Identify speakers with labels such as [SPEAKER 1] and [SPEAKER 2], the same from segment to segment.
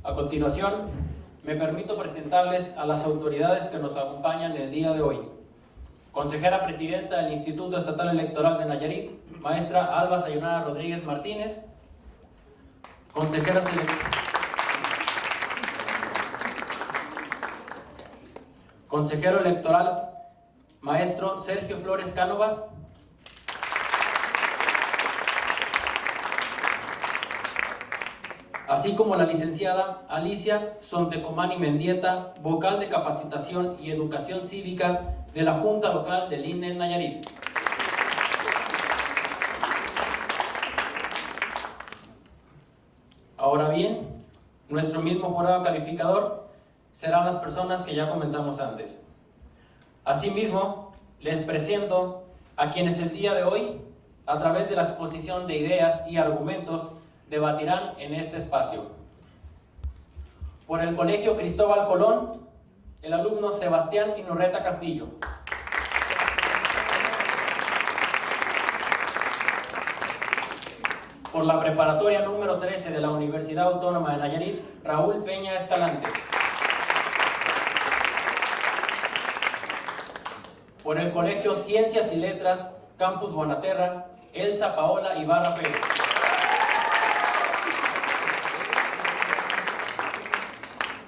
[SPEAKER 1] A continuación, me permito presentarles a las autoridades que nos acompañan el día de hoy. Consejera Presidenta del Instituto Estatal Electoral de Nayarit, maestra Alba Sayonara Rodríguez Martínez. Consejero electoral, maestro Sergio Flores Cánovas. Así como la licenciada Alicia Sontecomani Mendieta, vocal de Capacitación y Educación Cívica de la Junta Local del INE Nayarit. Ahora bien, nuestro mismo jurado calificador serán las personas que ya comentamos antes. Asimismo, les presento a quienes el día de hoy, a través de la exposición de ideas y argumentos, debatirán en este espacio. Por el Colegio Cristóbal Colón, el alumno Sebastián Inurreta Castillo. Por la preparatoria número 13 de la Universidad Autónoma de Nayarit, Raúl Peña Escalante. Por el Colegio Ciencias y Letras, Campus Bonaterra, Elsa Paola Ibarra Pérez.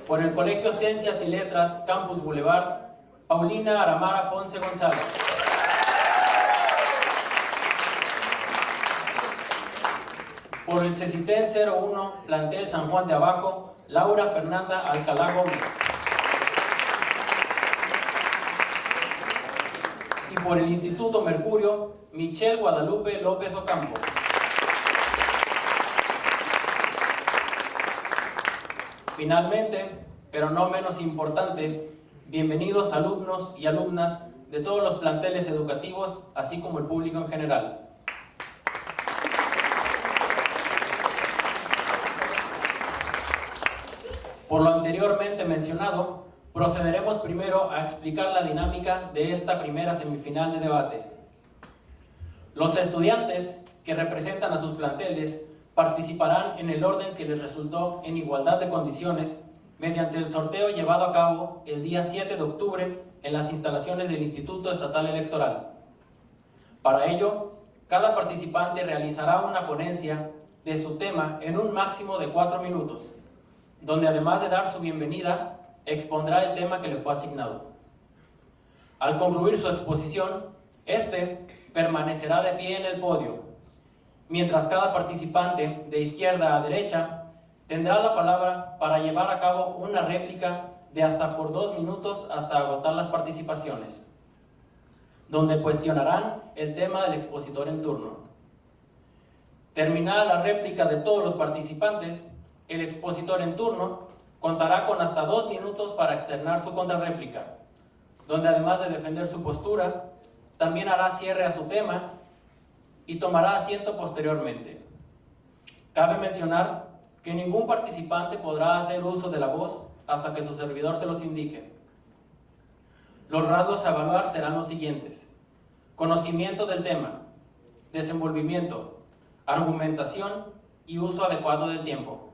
[SPEAKER 1] Por el Colegio Ciencias y Letras, Campus Boulevard, Paulina Aramara Ponce González. Por el CECITEN 01, Plantel San Juan de Abajo, Laura Fernanda Alcalá Gómez. Y por el Instituto Mercurio, Michelle Guadalupe López Ocampo. Finalmente, pero no menos importante, bienvenidos alumnos y alumnas de todos los planteles educativos, así como el público en general. Por lo anteriormente mencionado, procederemos primero a explicar la dinámica de esta primera semifinal de debate. Los estudiantes que representan a sus planteles participarán en el orden que les resultó en igualdad de condiciones mediante el sorteo llevado a cabo el día 7 de octubre en las instalaciones del Instituto Estatal Electoral. Para ello, cada participante realizará una ponencia de su tema en un máximo de 4 minutos, donde además de dar su bienvenida, expondrá el tema que le fue asignado. Al concluir su exposición, este permanecerá de pie en el podio, mientras cada participante, de izquierda a derecha, tendrá la palabra para llevar a cabo una réplica de hasta por 2 minutos hasta agotar las participaciones, donde cuestionarán el tema del expositor en turno. Terminada la réplica de todos los participantes, el expositor en turno contará con hasta 2 minutos para externar su contrarréplica, donde además de defender su postura, también hará cierre a su tema y tomará asiento posteriormente. Cabe mencionar que ningún participante podrá hacer uso de la voz hasta que su servidor se los indique. Los rasgos a evaluar serán los siguientes: conocimiento del tema, desenvolvimiento, argumentación y uso adecuado del tiempo.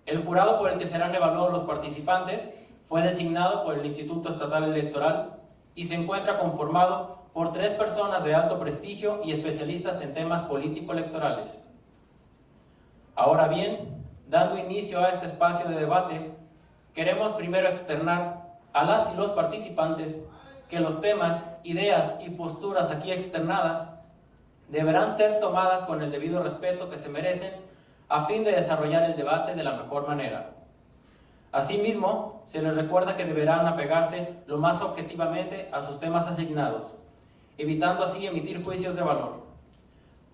[SPEAKER 1] El jurado por el que serán evaluados los participantes fue designado por el Instituto Estatal Electoral y se encuentra conformado por 3 personas de alto prestigio y especialistas en temas político-electorales. Ahora bien, dando inicio a este espacio de debate, queremos primero externar a las y los participantes que los temas, ideas y posturas aquí externadas deberán ser tomadas con el debido respeto que se merecen a fin de desarrollar el debate de la mejor manera. Asimismo, se les recuerda que deberán apegarse lo más objetivamente a sus temas asignados, evitando así emitir juicios de valor.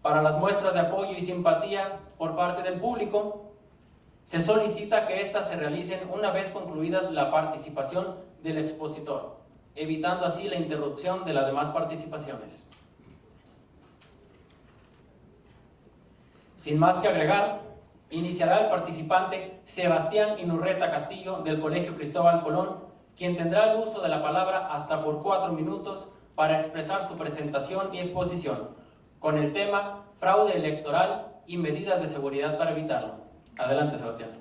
[SPEAKER 1] Para las muestras de apoyo y simpatía por parte del público, se solicita que éstas se realicen una vez concluidas la participación del expositor, evitando así la interrupción de las demás participaciones. Sin más que agregar, iniciará el participante Sebastián Inurreta Castillo del Colegio Cristóbal Colón, quien tendrá el uso de la palabra hasta por 4 minutos para expresar su presentación y exposición, con el tema fraude electoral y medidas de seguridad para evitarlo. Adelante, Sebastián.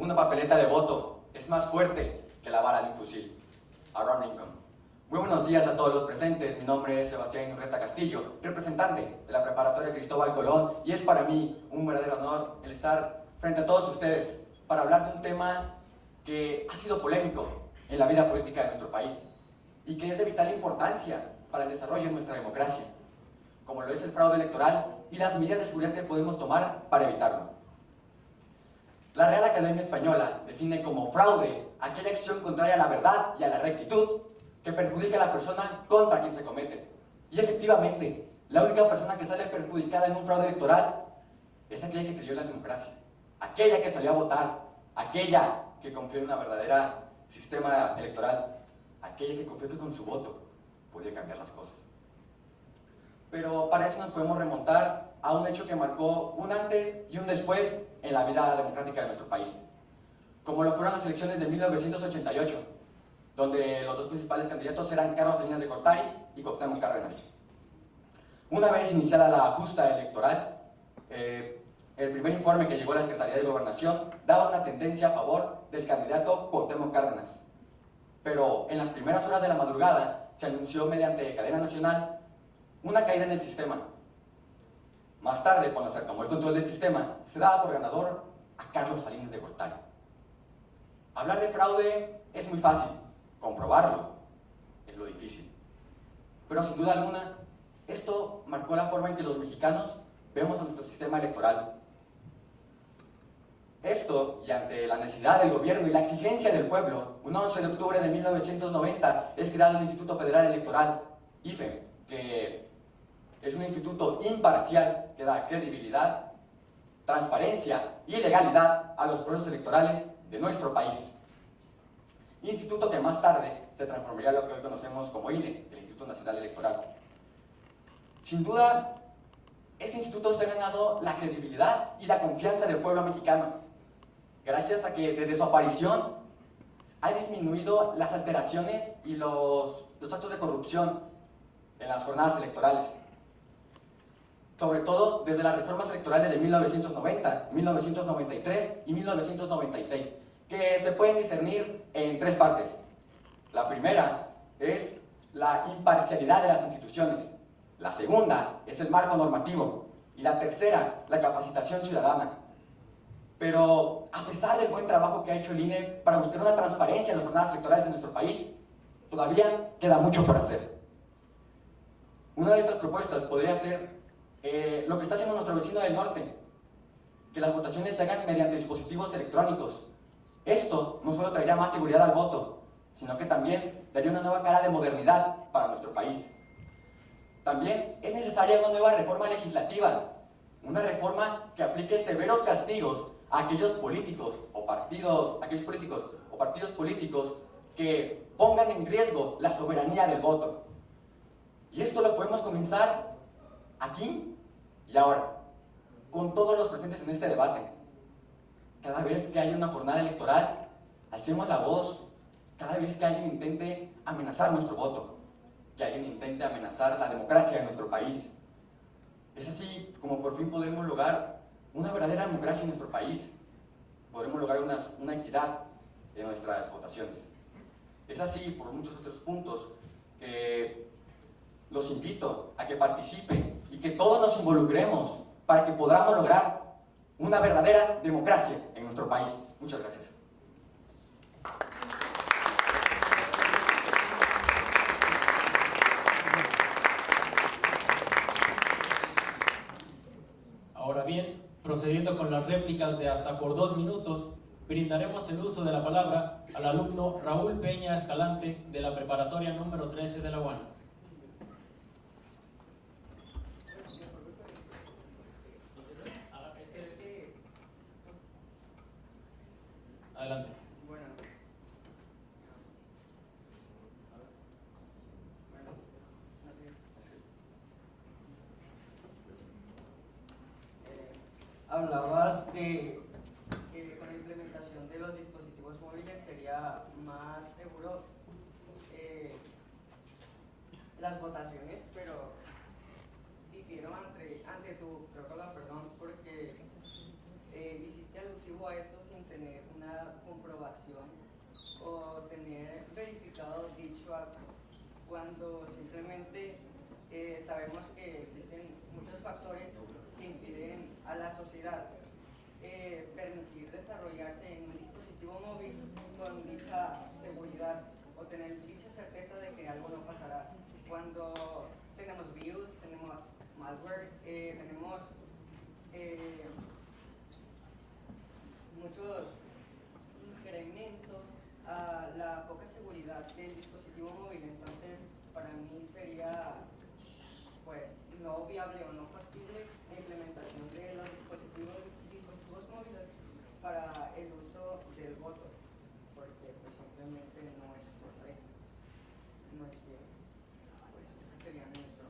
[SPEAKER 2] una papeleta de voto es más fuerte que la bala de un fusil. Abraham Lincoln. Muy buenos días a todos los presentes. Mi nombre es Sebastián Urreta Castillo, representante de la Preparatoria Cristóbal Colón, y es para mí un verdadero honor el estar frente a todos ustedes para hablar de un tema que ha sido polémico en la vida política de nuestro país y que es de vital importancia para el desarrollo de nuestra democracia, como lo es el fraude electoral y las medidas de seguridad que podemos tomar para evitarlo. La Real Academia Española define como fraude aquella acción contraria a la verdad y a la rectitud que perjudica a la persona contra quien se comete. Y efectivamente, la única persona que sale perjudicada en un fraude electoral es aquella que creyó en la democracia, aquella que salió a votar, aquella que confió en una verdadera sistema electoral, aquella que confió que con su voto podía cambiar las cosas. Pero para eso nos podemos remontar a un hecho que marcó un antes y un después en la vida democrática de nuestro país, como lo fueron las elecciones de 1988, donde los dos principales candidatos eran Carlos Salinas de Gortari y Cuauhtémoc Cárdenas. Una vez iniciada la justa electoral, el primer informe que llegó a la Secretaría de Gobernación daba una tendencia a favor del candidato Cuauhtémoc Cárdenas. Pero en las primeras horas de la madrugada se anunció mediante cadena nacional una caída en el sistema. Más tarde, cuando se retomó el control del sistema, se daba por ganador a Carlos Salinas de Gortari. Hablar de fraude es muy fácil, comprobarlo es lo difícil. Pero sin duda alguna, esto marcó la forma en que los mexicanos vemos a nuestro sistema electoral. Esto, y ante la necesidad del gobierno y la exigencia del pueblo, un 11 de octubre de 1990 es creado el Instituto Federal Electoral, IFE, que es un instituto imparcial que da credibilidad, transparencia y legalidad a los procesos electorales de nuestro país. Instituto que más tarde se transformaría en lo que hoy conocemos como INE, el Instituto Nacional Electoral. Sin duda, este instituto se ha ganado la credibilidad y la confianza del pueblo mexicano, gracias a que desde su aparición ha disminuido las alteraciones y los actos de corrupción en las jornadas electorales. Sobre todo desde las reformas electorales de 1990, 1993 y 1996, que se pueden discernir en tres partes. La primera es la imparcialidad de las instituciones, la segunda es el marco normativo y la tercera, la capacitación ciudadana. Pero a pesar del buen trabajo que ha hecho el INE para buscar una transparencia en las jornadas electorales de nuestro país, todavía queda mucho por hacer. Una de estas propuestas podría ser lo que está haciendo nuestro vecino del norte, que las votaciones se hagan mediante dispositivos electrónicos. Esto no solo traería más seguridad al voto, sino que también daría una nueva cara de modernidad para nuestro país. También es necesaria una nueva reforma legislativa, una reforma que aplique severos castigos a aquellos políticos o partidos políticos que pongan en riesgo la soberanía del voto. Y esto lo podemos comenzar aquí y ahora, con todos los presentes en este debate. Cada vez que haya una jornada electoral, alcemos la voz. Cada vez que alguien intente amenazar nuestro voto, que alguien intente amenazar la democracia de nuestro país. Es así como por fin podremos lograr una verdadera democracia en nuestro país. Podremos lograr una equidad en nuestras votaciones. Es así por muchos otros puntos que los invito a que participen y que todos nos involucremos para que podamos lograr una verdadera democracia en nuestro país. Muchas gracias.
[SPEAKER 1] Ahora bien, procediendo con las réplicas de hasta por 2 minutos, brindaremos el uso de la palabra al alumno Raúl Peña Escalante de la Preparatoria número 13 de la UAN. Adelante.
[SPEAKER 3] Bueno, hablabas de que con la implementación de los dispositivos móviles sería más seguro las votaciones, pero difiero ante tu prórroga, perdón, porque hiciste alusivo a eso sin tener una cuando simplemente sabemos que existen muchos factores que impiden a la sociedad permitir desarrollarse en un dispositivo móvil con dicha seguridad o tener dicha certeza de que algo no pasará. Cuando tenemos virus, tenemos malware, tenemos muchos incrementos a la poca seguridad del dispositivo móvil. Entonces, para mí sería pues no viable o no factible la implementación de los dispositivos móviles para el uso del voto, porque pues simplemente no es correcto, no es bien. Pues ese sería nuestro.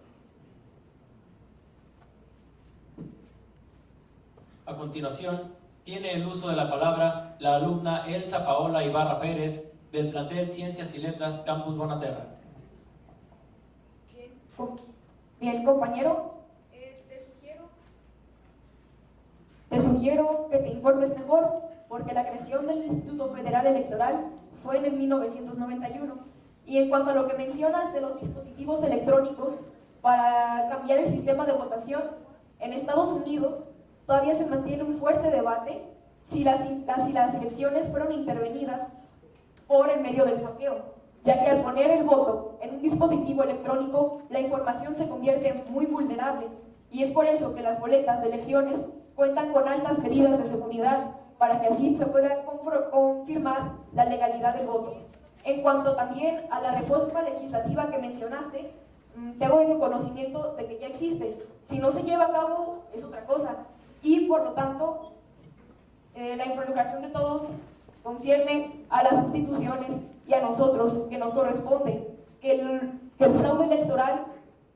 [SPEAKER 1] A continuación, tiene el uso de la palabra la alumna Elsa Paola Ibarra Pérez del plantel Ciencias y Letras Campus Bonaterra.
[SPEAKER 4] Bien, compañero, te sugiero que te informes mejor, porque la creación del Instituto Federal Electoral fue en el 1991. Y en cuanto a lo que mencionas de los dispositivos electrónicos para cambiar el sistema de votación, en Estados Unidos todavía se mantiene un fuerte debate si las elecciones fueron intervenidas por el medio del hackeo, ya que al poner el voto en un dispositivo electrónico, la información se convierte muy vulnerable, y es por eso que las boletas de elecciones cuentan con altas medidas de seguridad para que así se pueda confirmar la legalidad del voto. En cuanto también a la reforma legislativa que mencionaste, tengo en conocimiento de que ya existe. Si no se lleva a cabo es otra cosa, y por lo tanto la involucración de todos concierne a las instituciones y a nosotros, que nos corresponde que el fraude electoral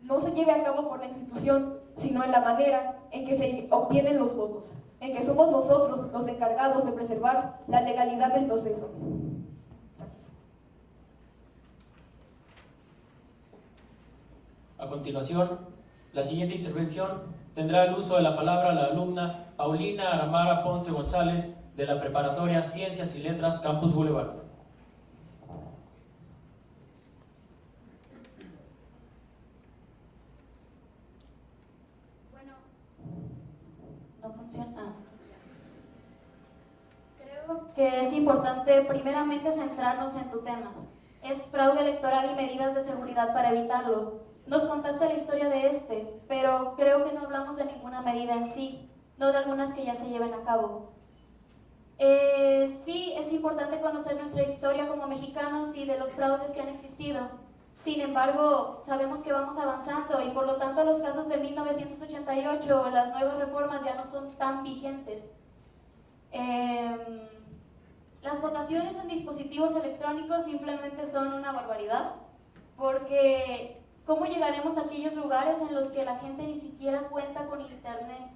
[SPEAKER 4] no se lleve a cabo por la institución, sino en la manera en que se obtienen los votos, en que somos nosotros los encargados de preservar la legalidad del proceso. Gracias.
[SPEAKER 1] A continuación, la siguiente intervención tendrá el uso de la palabra la alumna Paulina Aramara Ponce González de la Preparatoria Ciencias y Letras Campus Boulevard.
[SPEAKER 5] Bueno, no funciona. Creo que es importante primeramente centrarnos en tu tema. Es fraude electoral y medidas de seguridad para evitarlo. Nos contaste la historia de este, pero creo que no hablamos de ninguna medida en sí, no de algunas que ya se lleven a cabo. Sí, es importante conocer nuestra historia como mexicanos y de los fraudes que han existido. Sin embargo, sabemos que vamos avanzando y por lo tanto los casos de 1988, las nuevas reformas ya no son tan vigentes. Las votaciones en dispositivos electrónicos simplemente son una barbaridad, porque ¿cómo llegaremos a aquellos lugares en los que la gente ni siquiera cuenta con internet,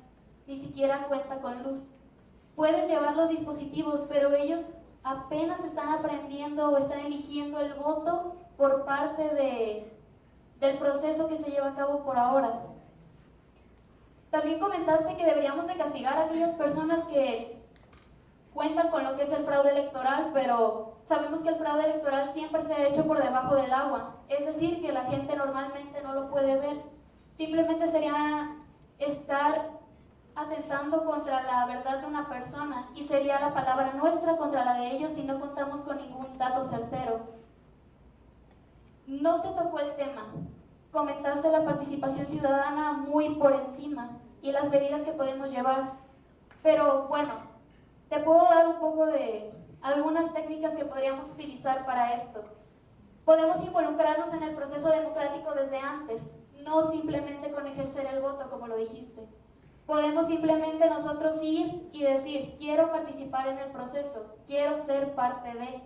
[SPEAKER 5] ni siquiera cuenta con luz? Puedes llevar los dispositivos, pero ellos apenas están aprendiendo o están eligiendo el voto por parte del proceso que se lleva a cabo por ahora. También comentaste que deberíamos de castigar a aquellas personas que cuentan con lo que es el fraude electoral, pero sabemos que el fraude electoral siempre se ha hecho por debajo del agua, es decir, que la gente normalmente no lo puede ver. Simplemente sería estar atentando contra la verdad de una persona, y sería la palabra nuestra contra la de ellos si no contamos con ningún dato certero. No se tocó el tema. Comentaste la participación ciudadana muy por encima y las medidas que podemos llevar, pero bueno, te puedo dar un poco de algunas técnicas que podríamos utilizar para esto. Podemos involucrarnos en el proceso democrático desde antes, no simplemente con ejercer el voto, como lo dijiste. Podemos simplemente nosotros ir y decir, quiero participar en el proceso, quiero ser parte de.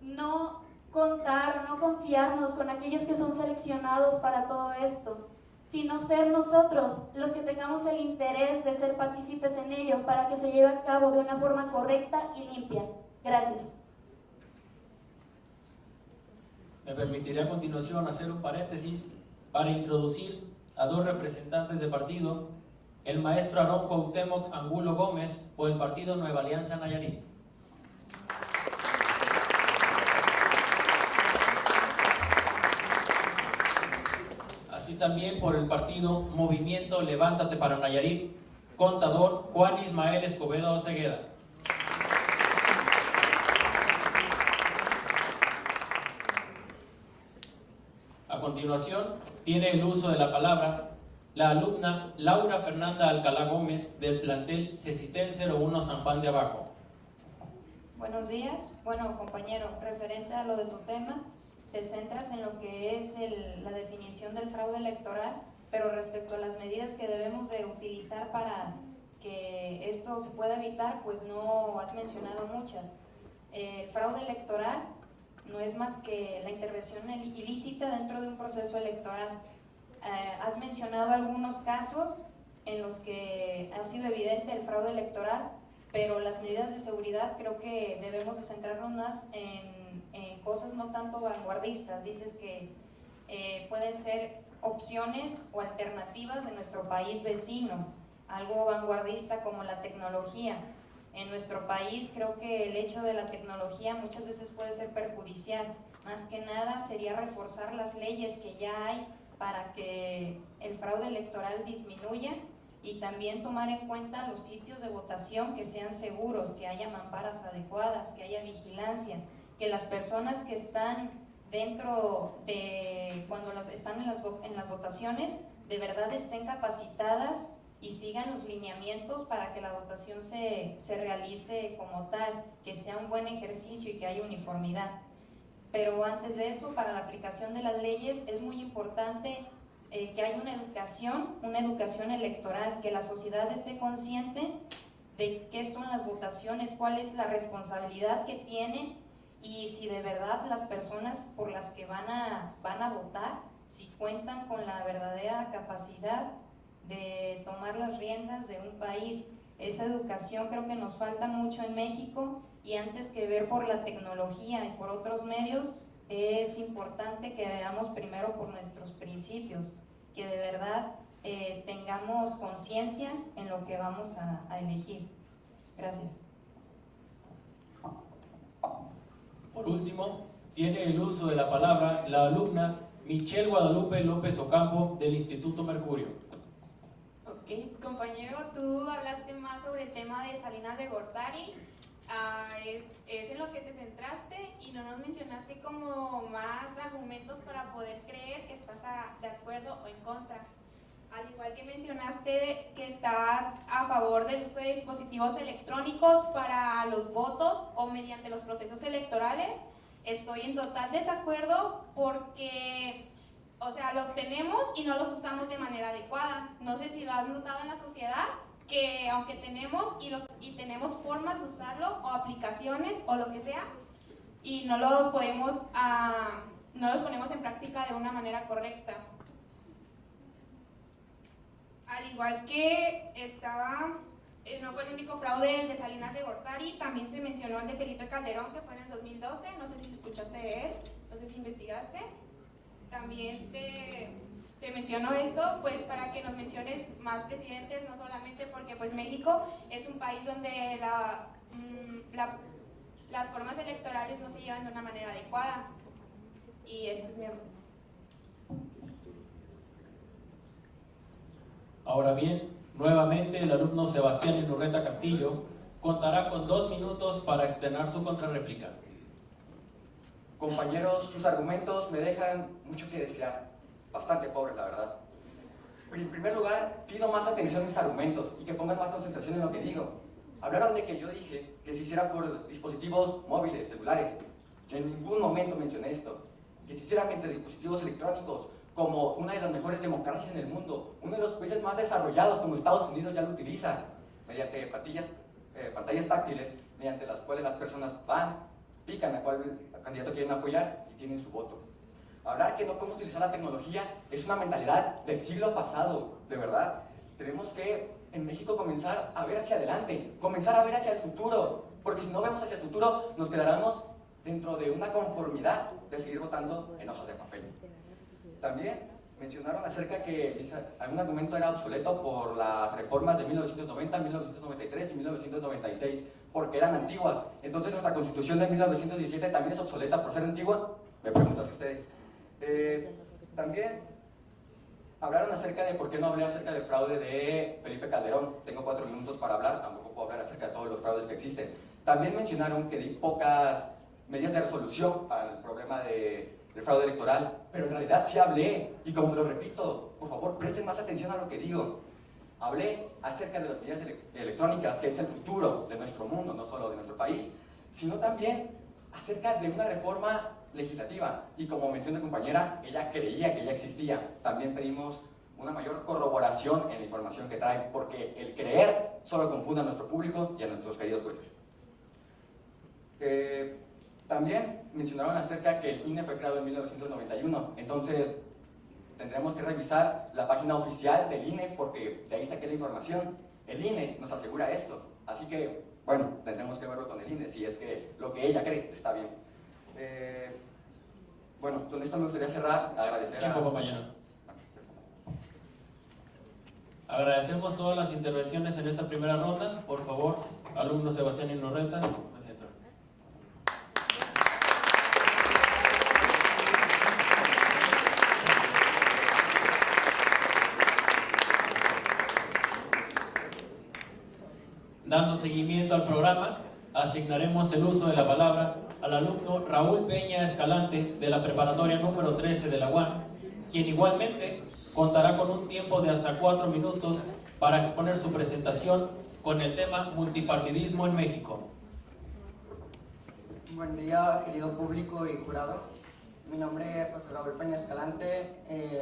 [SPEAKER 5] No contar o no confiarnos con aquellos que son seleccionados para todo esto, sino ser nosotros los que tengamos el interés de ser partícipes en ello para que se lleve a cabo de una forma correcta y limpia. Gracias.
[SPEAKER 1] Me permitiré a continuación hacer un paréntesis para introducir a dos representantes de partido, el maestro Aarón Cuauhtémoc Angulo Gómez por el partido Nueva Alianza Nayarit. también por el partido Movimiento Levántate para Nayarit, contador Juan Ismael Escobedo Osegueda. A continuación, tiene el uso de la palabra la alumna Laura Fernanda Alcalá Gómez del plantel Cecitén 01 San Juan de Abajo.
[SPEAKER 6] Buenos días. Bueno, compañero, referente a lo de tu tema, te centras en lo que es la definición del fraude electoral, pero respecto a las medidas que debemos de utilizar para que esto se pueda evitar, pues no has mencionado muchas. El fraude electoral no es más que la intervención ilícita dentro de un proceso electoral. Has mencionado algunos casos en los que ha sido evidente el fraude electoral, pero las medidas de seguridad creo que debemos de centrarnos más en cosas no tanto vanguardistas. Dices que pueden ser opciones o alternativas de nuestro país vecino, algo vanguardista como la tecnología. En nuestro país creo que el hecho de la tecnología muchas veces puede ser perjudicial. Más que nada sería reforzar las leyes que ya hay para que el fraude electoral disminuya y también tomar en cuenta los sitios de votación que sean seguros, que haya mamparas adecuadas, que haya vigilancia, que las personas que están dentro de, cuando están en las votaciones, de verdad estén capacitadas y sigan los lineamientos para que la votación se realice como tal, que sea un buen ejercicio y que haya uniformidad. Pero antes de eso, para la aplicación de las leyes es muy importante que haya una educación electoral, que la sociedad esté consciente de qué son las votaciones, cuál es la responsabilidad que tienen y si de verdad las personas por las que van a votar, si cuentan con la verdadera capacidad de tomar las riendas de un país. Esa educación creo que nos falta mucho en México y antes que ver por la tecnología y por otros medios, es importante que veamos primero por nuestros principios, que de verdad tengamos conciencia en lo que vamos a elegir. Gracias.
[SPEAKER 1] Por último, tiene el uso de la palabra la alumna Michelle Guadalupe López Ocampo del Instituto Mercurio.
[SPEAKER 7] Ok, compañero, tú hablaste más sobre el tema de Salinas de Gortari. Es en lo que te centraste y no nos mencionaste como más argumentos para poder creer que estás de acuerdo o en contra. Al igual que mencionaste que estás a favor del uso de dispositivos electrónicos para los votos o mediante los procesos electorales, estoy en total desacuerdo porque, o sea, los tenemos y no los usamos de manera adecuada. No sé si lo has notado en la sociedad, que aunque tenemos y tenemos formas de usarlo o aplicaciones o lo que sea, y no los ponemos en práctica de una manera correcta. Al igual que no fue el único fraude el de Salinas de Gortari, también se mencionó el de Felipe Calderón, que fue en el 2012, no sé si escuchaste de él, no sé si investigaste. También te menciono esto, pues para que nos menciones más presidentes, no solamente porque pues México es un país donde las formas electorales no se llevan de una manera adecuada. Y esto es mi argumento.
[SPEAKER 1] Ahora bien, nuevamente el alumno Sebastián Inurreta Castillo contará con 2 minutos para externar su contrarréplica.
[SPEAKER 2] Compañeros, sus argumentos me dejan mucho que desear, bastante pobres la verdad. Pero en primer lugar, pido más atención a mis argumentos y que pongan más concentración en lo que digo. Hablaron de que yo dije que se hiciera por dispositivos móviles, celulares. Yo en ningún momento mencioné esto. Que se hiciera mediante dispositivos electrónicos, como una de las mejores democracias en el mundo, uno de los países más desarrollados como Estados Unidos ya lo utiliza, mediante pantallas táctiles, mediante las cuales las personas van, pican a cuál candidato quieren apoyar y tienen su voto. Hablar que no podemos utilizar la tecnología es una mentalidad del siglo pasado, de verdad. Tenemos que en México comenzar a ver hacia adelante, comenzar a ver hacia el futuro, porque si no vemos hacia el futuro nos quedaremos dentro de una conformidad de seguir votando en hojas de papel. También mencionaron acerca que algún argumento era obsoleto por las reformas de 1990, 1993 y 1996, porque eran antiguas. Entonces nuestra Constitución de 1917 también es obsoleta por ser antigua. Me preguntan ustedes. También hablaron acerca de por qué no hablé acerca del fraude de Felipe Calderón. Tengo 4 minutos para hablar, tampoco puedo hablar acerca de todos los fraudes que existen. También mencionaron que di pocas medidas de resolución al problema del fraude electoral, pero en realidad sí hablé, y como se lo repito, por favor, presten más atención a lo que digo. Hablé acerca de las medidas electrónicas, que es el futuro de nuestro mundo, no solo de nuestro país, sino también acerca de una reforma legislativa. Y como mencionó mi compañera, ella creía que ya existía. También pedimos una mayor corroboración en la información que trae, porque el creer solo confunde a nuestro público y a nuestros queridos jueces. También mencionaron acerca que el INE fue creado en 1991, entonces tendremos que revisar la página oficial del INE porque de ahí saqué la información. El INE nos asegura esto, así que, bueno, tendremos que verlo con el INE si es que lo que ella cree está bien. Bueno, con esto me gustaría cerrar, agradecer
[SPEAKER 1] Tiempo, compañero. Agradecemos todas las intervenciones en esta primera ronda. Por favor, alumno Sebastián Inorreta, me siento. Dando seguimiento al programa, asignaremos el uso de la palabra al alumno Raúl Peña Escalante de la preparatoria número 13 de la UAM, quien igualmente contará con un tiempo de hasta 4 minutos para exponer su presentación con el tema Multipartidismo en México.
[SPEAKER 3] Buen día, querido público y jurado. Mi nombre es José Raúl Peña Escalante,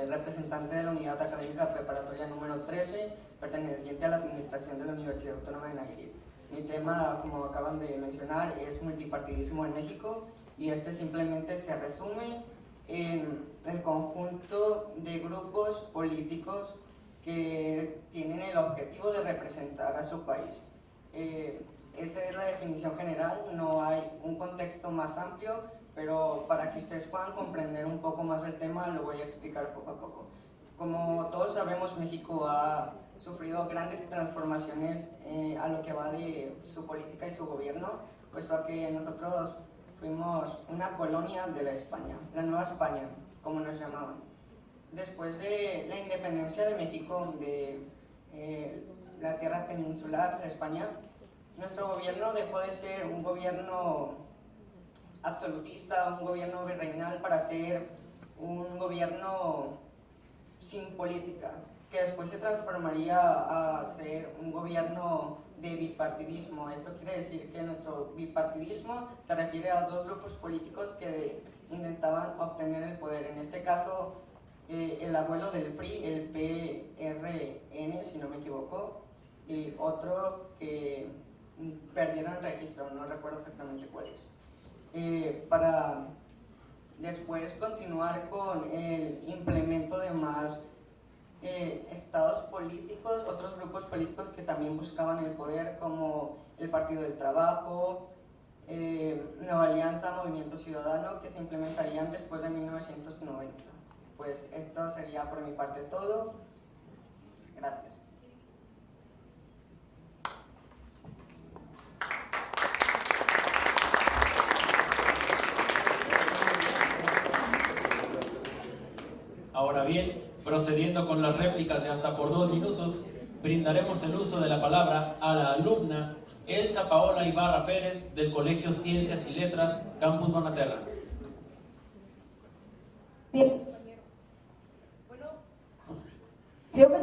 [SPEAKER 3] representante de la Unidad Académica Preparatoria número 13, perteneciente a la Administración de la Universidad Autónoma de Nayarit. Mi tema, como acaban de mencionar, es multipartidismo en México, y este simplemente se resume en el conjunto de grupos políticos que tienen el objetivo de representar a su país. Esa es la definición general, no hay un contexto más amplio, pero para que ustedes puedan comprender un poco más el tema, lo voy a explicar poco a poco. Como todos sabemos, México ha sufrido grandes transformaciones a lo que va de su política y su gobierno, puesto a que nosotros fuimos una colonia de la España, la Nueva España, como nos llamaban. Después de la independencia de México de la tierra peninsular de España, nuestro gobierno dejó de ser un gobierno absolutista, un gobierno virreinal, para ser un gobierno sin política, que después se transformaría a ser un gobierno de bipartidismo. Esto quiere decir que nuestro bipartidismo se refiere a 2 grupos políticos que intentaban obtener el poder. En este caso, el abuelo del PRI, el PRN, si no me equivoco, y otro que perdieron el registro, no recuerdo exactamente cuál es. Para después continuar con el implemento de más estados políticos, otros grupos políticos que también buscaban el poder, como el Partido del Trabajo, Nueva Alianza, Movimiento Ciudadano, que se implementarían después de 1990. Pues esto sería por mi parte todo. Gracias.
[SPEAKER 1] Ahora bien, procediendo con las réplicas de hasta por 2 minutos, brindaremos el uso de la palabra a la alumna Elsa Paola Ibarra Pérez del Colegio Ciencias y Letras, Campus Bonaterra.
[SPEAKER 4] Bien. Bueno, creo que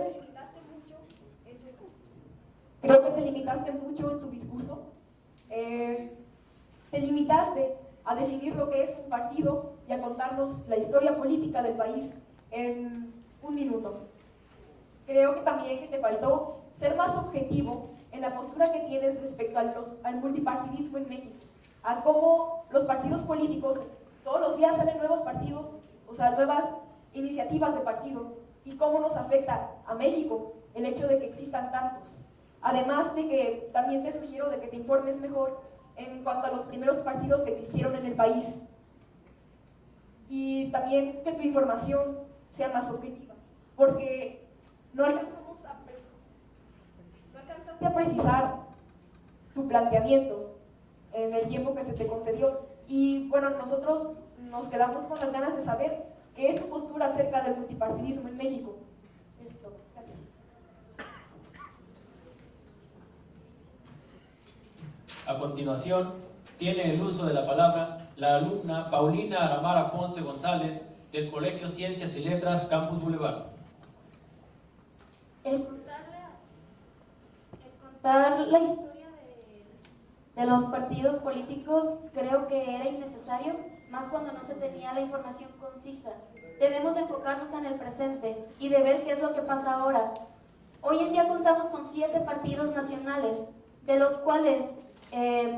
[SPEAKER 4] te limitaste mucho en tu discurso. Te limitaste a definir lo que es un partido y a contarnos la historia política del país en 1 minuto. Creo que también te faltó ser más objetivo en la postura que tienes respecto al multipartidismo en México, a cómo los partidos políticos, todos los días salen nuevos partidos, o sea, nuevas iniciativas de partido, y cómo nos afecta a México el hecho de que existan tantos. Además de que también te sugiero de que te informes mejor en cuanto a los primeros partidos que existieron en el país, y también que tu información sea más objetiva, porque no alcanzaste a precisar tu planteamiento en el tiempo que se te concedió. Y bueno, nosotros nos quedamos con las ganas de saber qué es tu postura acerca del multipartidismo en México.
[SPEAKER 1] A continuación, tiene el uso de la palabra la alumna Paulina Aramara Ponce González del Colegio Ciencias y Letras Campus Boulevard.
[SPEAKER 5] El contar la historia de los partidos políticos creo que era innecesario, más cuando no se tenía la información concisa. Debemos enfocarnos en el presente y de ver qué es lo que pasa ahora. Hoy en día contamos con 7 partidos nacionales, de los cuales,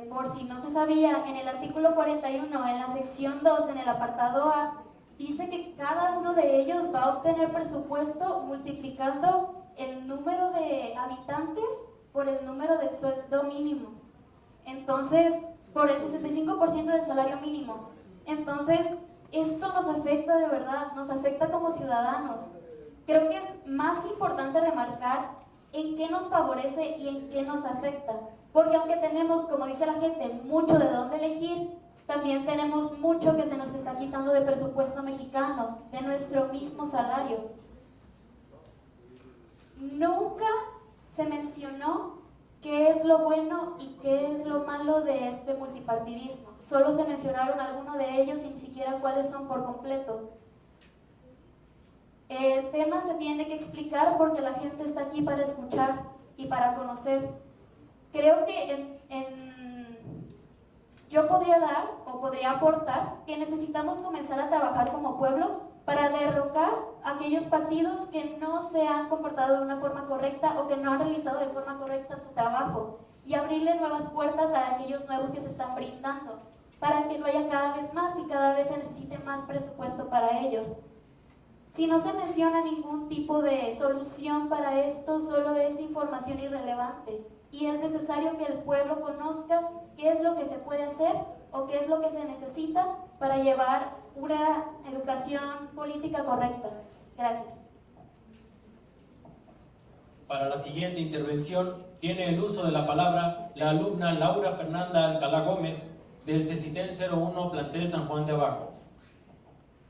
[SPEAKER 5] por si no se sabía, en el artículo 41, en la sección 2, en el apartado A, dice que cada uno de ellos va a obtener presupuesto multiplicando el número de habitantes por el número del sueldo mínimo. Entonces, por el 65% del salario mínimo. Entonces, esto nos afecta de verdad, nos afecta como ciudadanos. Creo que es más importante remarcar en qué nos favorece y en qué nos afecta. Porque aunque tenemos, como dice la gente, mucho de dónde elegir, también tenemos mucho que se nos está quitando de presupuesto mexicano, de nuestro mismo salario. Nunca se mencionó qué es lo bueno y qué es lo malo de este multipartidismo. Solo se mencionaron algunos de ellos sin siquiera cuáles son por completo. El tema se tiene que explicar porque la gente está aquí para escuchar y para conocer. Creo que yo podría dar o podría aportar que necesitamos comenzar a trabajar como pueblo para derrocar aquellos partidos que no se han comportado de una forma correcta o que no han realizado de forma correcta su trabajo y abrirle nuevas puertas a aquellos nuevos que se están brindando para que lo haya cada vez más y cada vez se necesite más presupuesto para ellos. Si no se menciona ningún tipo de solución para esto, solo es información irrelevante y es necesario que el pueblo conozca qué es lo que se puede hacer o qué es lo que se necesita para llevar una educación política correcta. Gracias.
[SPEAKER 1] Para la siguiente intervención, tiene el uso de la palabra la alumna Laura Fernanda Alcalá Gómez del CECITEL 01 Plantel San Juan de Abajo.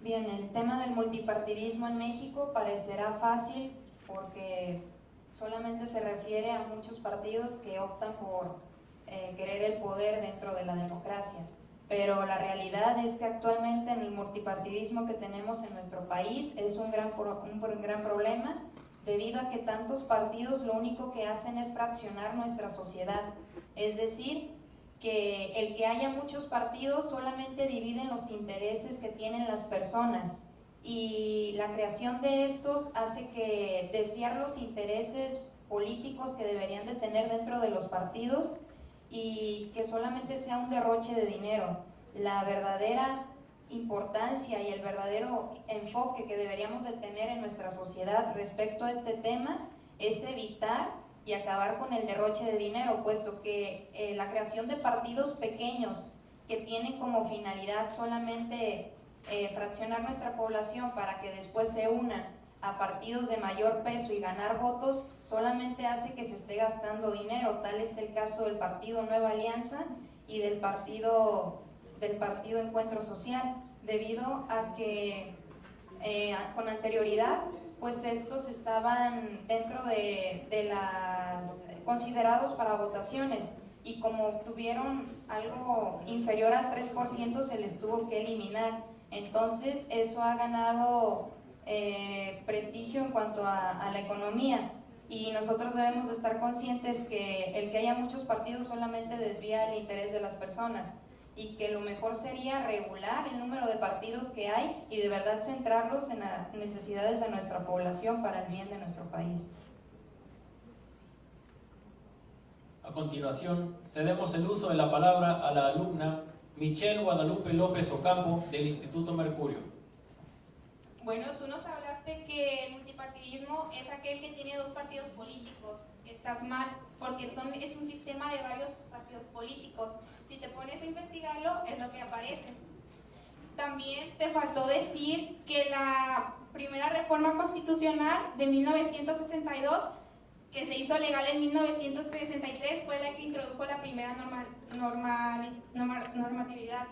[SPEAKER 6] Bien, el tema del multipartidismo en México parecerá fácil porque solamente se refiere a muchos partidos que optan por querer el poder dentro de la democracia. Pero la realidad es que actualmente en el multipartidismo que tenemos en nuestro país es un gran problema debido a que tantos partidos lo único que hacen es fraccionar nuestra sociedad. Es decir, que el que haya muchos partidos solamente dividen los intereses que tienen las personas y la creación de estos hace que desviar los intereses políticos que deberían de tener dentro de los partidos y que solamente sea un derroche de dinero. La verdadera importancia y el verdadero enfoque que deberíamos de tener en nuestra sociedad respecto a este tema es evitar y acabar con el derroche de dinero, puesto que la creación de partidos pequeños que tienen como finalidad solamente fraccionar nuestra población para que después se unan a partidos de mayor peso y ganar votos, solamente hace que se esté gastando dinero. Tal es el caso del partido Nueva Alianza y del partido Encuentro Social, debido a que con anterioridad pues estos estaban dentro de las considerados para votaciones y como obtuvieron algo inferior al 3% se les tuvo que eliminar. Entonces eso ha ganado prestigio en cuanto a la economía y nosotros debemos de estar conscientes que el que haya muchos partidos solamente desvía el interés de las personas y que lo mejor sería regular el número de partidos que hay y de verdad centrarlos en las necesidades de nuestra población para el bien de nuestro país.
[SPEAKER 1] A continuación, cedemos el uso de la palabra a la alumna Michelle Guadalupe López Ocampo del Instituto Mercurio.
[SPEAKER 7] Bueno, tú nos hablaste que el multipartidismo es aquel que tiene 2 partidos políticos. Estás mal, porque es un sistema de varios partidos políticos. Si te pones a investigarlo, es lo que aparece. También te faltó decir que la primera reforma constitucional de 1962, que se hizo legal en 1963, fue la que introdujo la primera normatividad.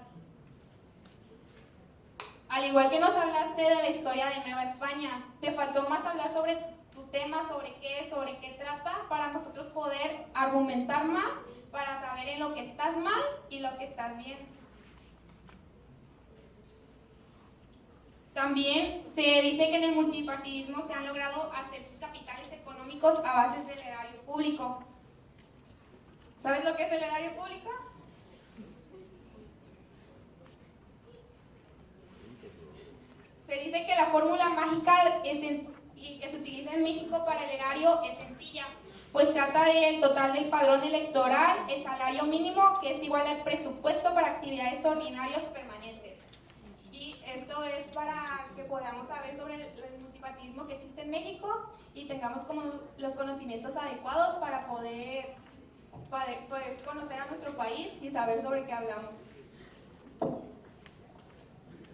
[SPEAKER 7] Al igual que nos hablaste de la historia de Nueva España, te faltó más hablar sobre tu tema, sobre qué trata, para nosotros poder argumentar más, para saber en lo que estás mal y lo que estás bien. También se dice que en el multipartidismo se han logrado hacer sus capitales económicos a base del erario público. ¿Sabes lo que es el erario público? Se dice que la fórmula mágica y que se utiliza en México para el erario es sencilla, pues trata del total del padrón electoral, el salario mínimo, que es igual al presupuesto para actividades ordinarias permanentes. Y esto es para que podamos saber sobre el multipartidismo que existe en México y tengamos como los conocimientos adecuados para poder conocer a nuestro país y saber sobre qué hablamos.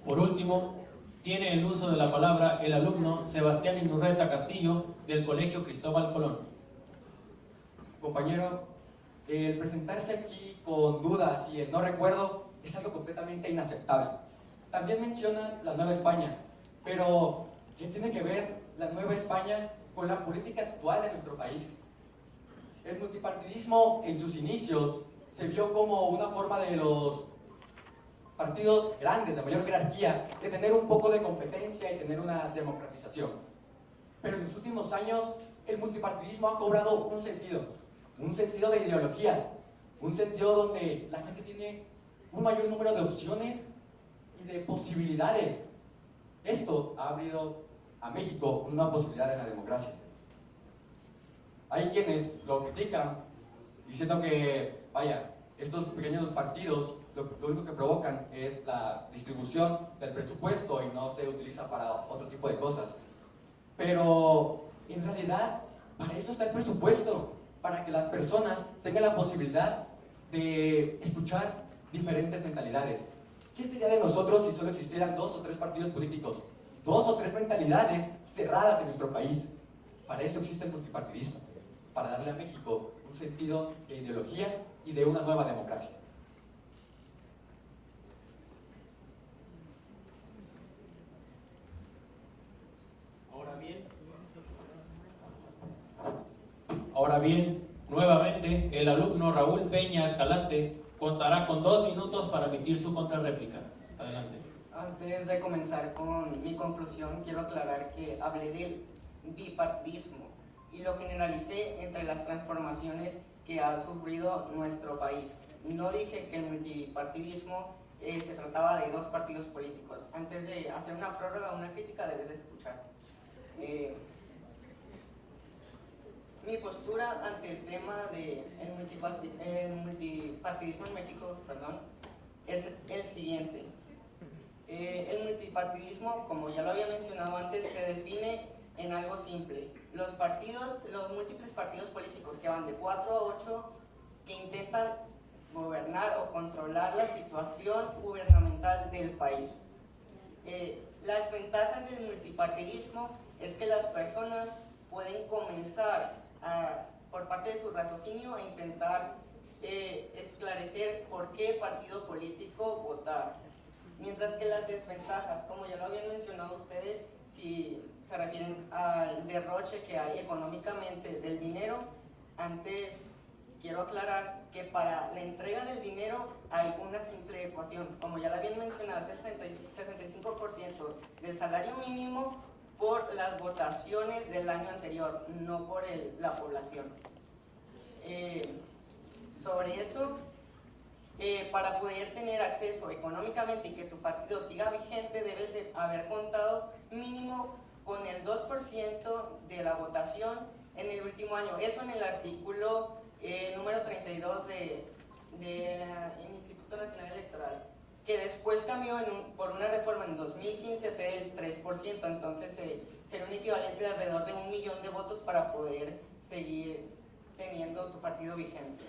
[SPEAKER 1] Por último, tiene el uso de la palabra el alumno Sebastián Inurreta Castillo del Colegio Cristóbal Colón.
[SPEAKER 2] Compañero, el presentarse aquí con dudas y el no recuerdo es algo completamente inaceptable. También mencionas la Nueva España, pero ¿qué tiene que ver la Nueva España con la política actual de nuestro país? El multipartidismo en sus inicios se vio como una forma de los partidos grandes, de mayor jerarquía, de tener un poco de competencia y tener una democratización. Pero en los últimos años el multipartidismo ha cobrado un sentido de ideologías, un sentido donde la gente tiene un mayor número de opciones y de posibilidades. Esto ha abrido a México una posibilidad en la democracia. Hay quienes lo critican diciendo que, vaya, estos pequeños partidos lo único que provocan es la distribución del presupuesto y no se utiliza para otro tipo de cosas. Pero en realidad, para eso está el presupuesto, para que las personas tengan la posibilidad de escuchar diferentes mentalidades. ¿Qué sería de nosotros si solo existieran 2 o 3 partidos políticos? 2 o 3 mentalidades cerradas en nuestro país. Para eso existe el multipartidismo, para darle a México un sentido de ideologías y de una nueva democracia.
[SPEAKER 1] Ahora bien, nuevamente, el alumno Raúl Peña Escalante contará con 2 minutos para emitir su contrarréplica. Adelante.
[SPEAKER 3] Antes de comenzar con mi conclusión, quiero aclarar que hablé del bipartidismo y lo generalicé entre las transformaciones que ha sufrido nuestro país. No dije que el multipartidismo se trataba de 2 partidos políticos. Antes de hacer una prórroga o una crítica, debes escuchar. Mi postura ante el tema del multipartidismo en México, es el siguiente. El multipartidismo, como ya lo había mencionado antes, se define en algo simple. Los múltiples partidos políticos que van de 4 a 8 que intentan gobernar o controlar la situación gubernamental del país. Las ventajas del multipartidismo es que las personas pueden comenzar por parte de su raciocinio a intentar esclarecer por qué partido político votar. Mientras que las desventajas, como ya lo habían mencionado ustedes, si se refieren al derroche que hay económicamente del dinero, antes quiero aclarar que para la entrega del dinero hay una simple ecuación. Como ya lo habían mencionado, es el 65% del salario mínimo por las votaciones del año anterior, no por la población. Sobre eso, para poder tener acceso económicamente y que tu partido siga vigente, debes de haber contado mínimo con el 2% de la votación en el último año. Eso en el artículo número 32 del Instituto Nacional Electoral, que después cambió por una reforma en 2015 a ser el 3%, entonces sería un equivalente de alrededor de 1 millón de votos para poder seguir teniendo tu partido vigente.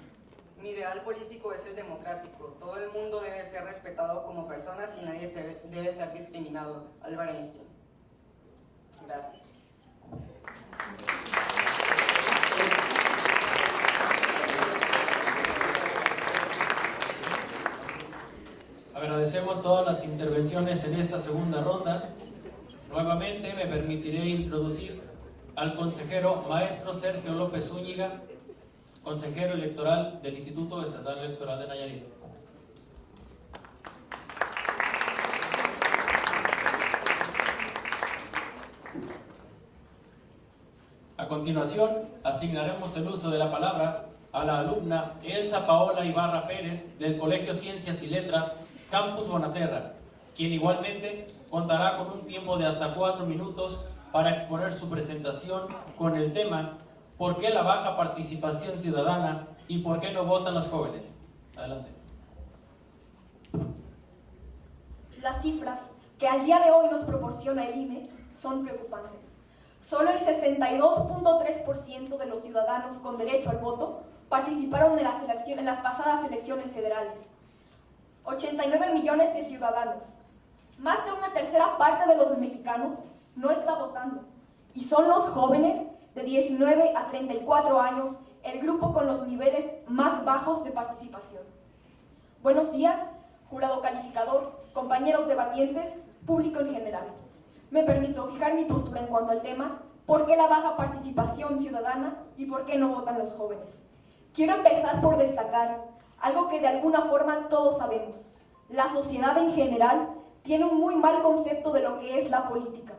[SPEAKER 3] Mi ideal político es el democrático. Todo el mundo debe ser respetado como personas y nadie debe ser discriminado. Albert Einstein. Gracias.
[SPEAKER 1] Agradecemos todas las intervenciones en esta segunda ronda. Nuevamente me permitiré introducir al consejero maestro Sergio López Zúñiga, consejero electoral del Instituto Estatal Electoral de Nayarit. A continuación, asignaremos el uso de la palabra a la alumna Elsa Paola Ibarra Pérez del Colegio Ciencias y Letras Campus Bonaterra, quien igualmente contará con un tiempo de hasta 4 minutos para exponer su presentación con el tema ¿Por qué la baja participación ciudadana y por qué no votan los jóvenes? Adelante.
[SPEAKER 4] Las cifras que al día de hoy nos proporciona el INE son preocupantes. Solo el 62.3% de los ciudadanos con derecho al voto participaron en las pasadas elecciones federales. 89 millones de ciudadanos, más de una tercera parte de los mexicanos, no está votando. Y son los jóvenes de 19 a 34 años el grupo con los niveles más bajos de participación. Buenos días, jurado calificador, compañeros debatientes, público en general. Me permito fijar mi postura en cuanto al tema, ¿por qué la baja participación ciudadana y por qué no votan los jóvenes? Quiero empezar por destacar algo que de alguna forma todos sabemos. La sociedad en general tiene un muy mal concepto de lo que es la política.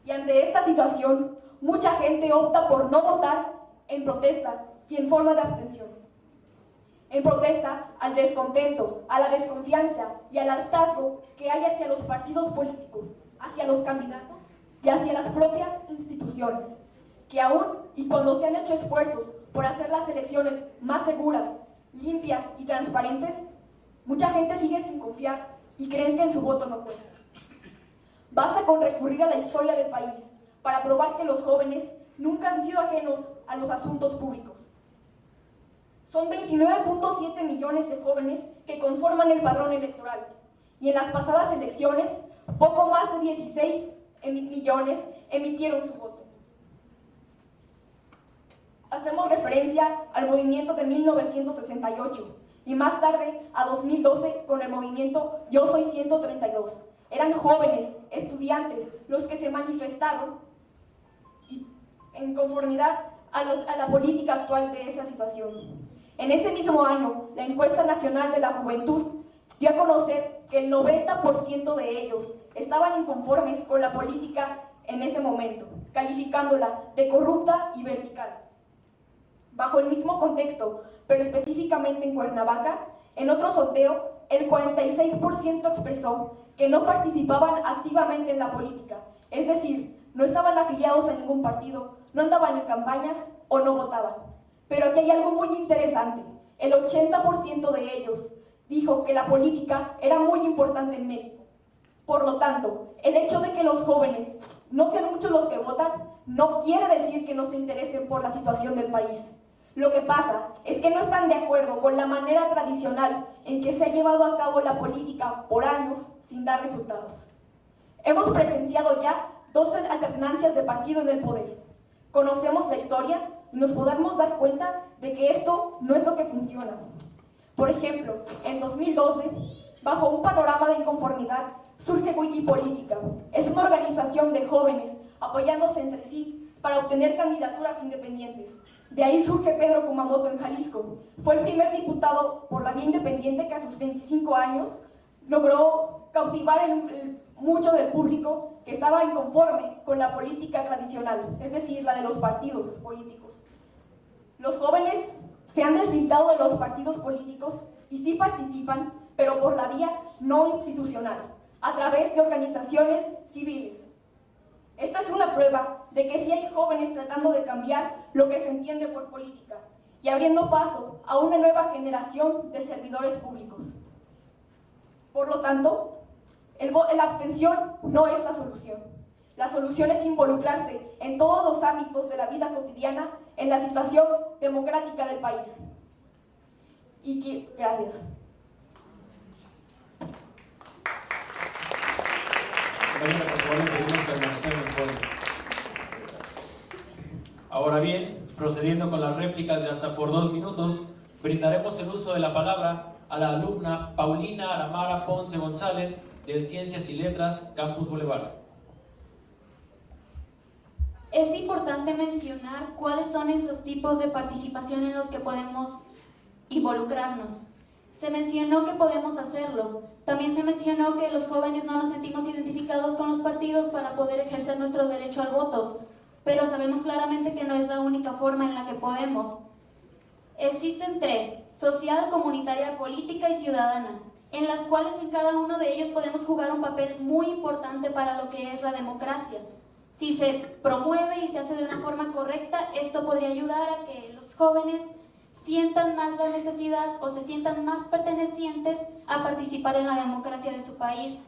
[SPEAKER 4] Y ante esta situación, mucha gente opta por no votar en protesta y en forma de abstención. En protesta al descontento, a la desconfianza y al hartazgo que hay hacia los partidos políticos, hacia los candidatos y hacia las propias instituciones, que aún y cuando se han hecho esfuerzos por hacer las elecciones más seguras, limpias y transparentes, mucha gente sigue sin confiar y creen que en su voto no cuenta. Basta con recurrir a la historia del país para probar que los jóvenes nunca han sido ajenos a los asuntos públicos. Son 29.7 millones de jóvenes que conforman el padrón electoral y en las pasadas elecciones poco más de 16 millones emitieron su voto. Hacemos referencia al movimiento de 1968 y más tarde a 2012 con el movimiento Yo Soy 132. Eran jóvenes, estudiantes, los que se manifestaron en conformidad a la política actual de esa situación. En ese mismo año, la encuesta nacional de la juventud dio a conocer que el 90% de ellos estaban inconformes con la política en ese momento, calificándola de corrupta y vertical. Bajo el mismo contexto, pero específicamente en Cuernavaca, en otro sondeo, el 46% expresó que no participaban activamente en la política, es decir, no estaban afiliados a ningún partido, no andaban en campañas o no votaban. Pero aquí hay algo muy interesante. El 80% de ellos dijo que la política era muy importante en México. Por lo tanto, el hecho de que los jóvenes no sean muchos los que votan no quiere decir que no se interesen por la situación del país. Lo que pasa es que no están de acuerdo con la manera tradicional en que se ha llevado a cabo la política por años sin dar resultados. Hemos presenciado ya 2 alternancias de partido en el poder. Conocemos la historia y nos podemos dar cuenta de que esto no es lo que funciona. Por ejemplo, en 2012, bajo un panorama de inconformidad, surge Wikipolítica. Es una organización de jóvenes apoyándose entre sí para obtener candidaturas independientes. De ahí surge Pedro Kumamoto en Jalisco. Fue el primer diputado por la vía independiente que a sus 25 años logró cautivar mucho del público que estaba inconforme con la política tradicional, es decir, la de los partidos políticos. Los jóvenes se han deslindado de los partidos políticos y sí participan, pero por la vía no institucional, a través de organizaciones civiles. Esto es una prueba de que sí hay jóvenes tratando de cambiar lo que se entiende por política y abriendo paso a una nueva generación de servidores públicos. Por lo tanto, la abstención no es la solución. La solución es involucrarse en todos los ámbitos de la vida cotidiana en la situación democrática del país. Gracias.
[SPEAKER 1] Por favor, le pedimos permanecer en el podio. Ahora bien, procediendo con las réplicas de hasta por 2 minutos, brindaremos el uso de la palabra a la alumna Paulina Aramara Ponce González del Ciencias y Letras Campus Boulevard.
[SPEAKER 5] es importante mencionar cuáles son esos tipos de participación en los que podemos involucrarnos. Se mencionó que podemos hacerlo. También se mencionó que los jóvenes no nos sentimos identificados con los partidos para poder ejercer nuestro derecho al voto, pero sabemos claramente que no es la única forma en la que podemos. Existen tres: social, comunitaria, política y ciudadana, en las cuales en cada uno de ellos podemos jugar un papel muy importante para lo que es la democracia. Si se promueve y se hace de una forma correcta, esto podría ayudar a que los jóvenes sientan más la necesidad o se sientan más pertenecientes a participar en la democracia de su país.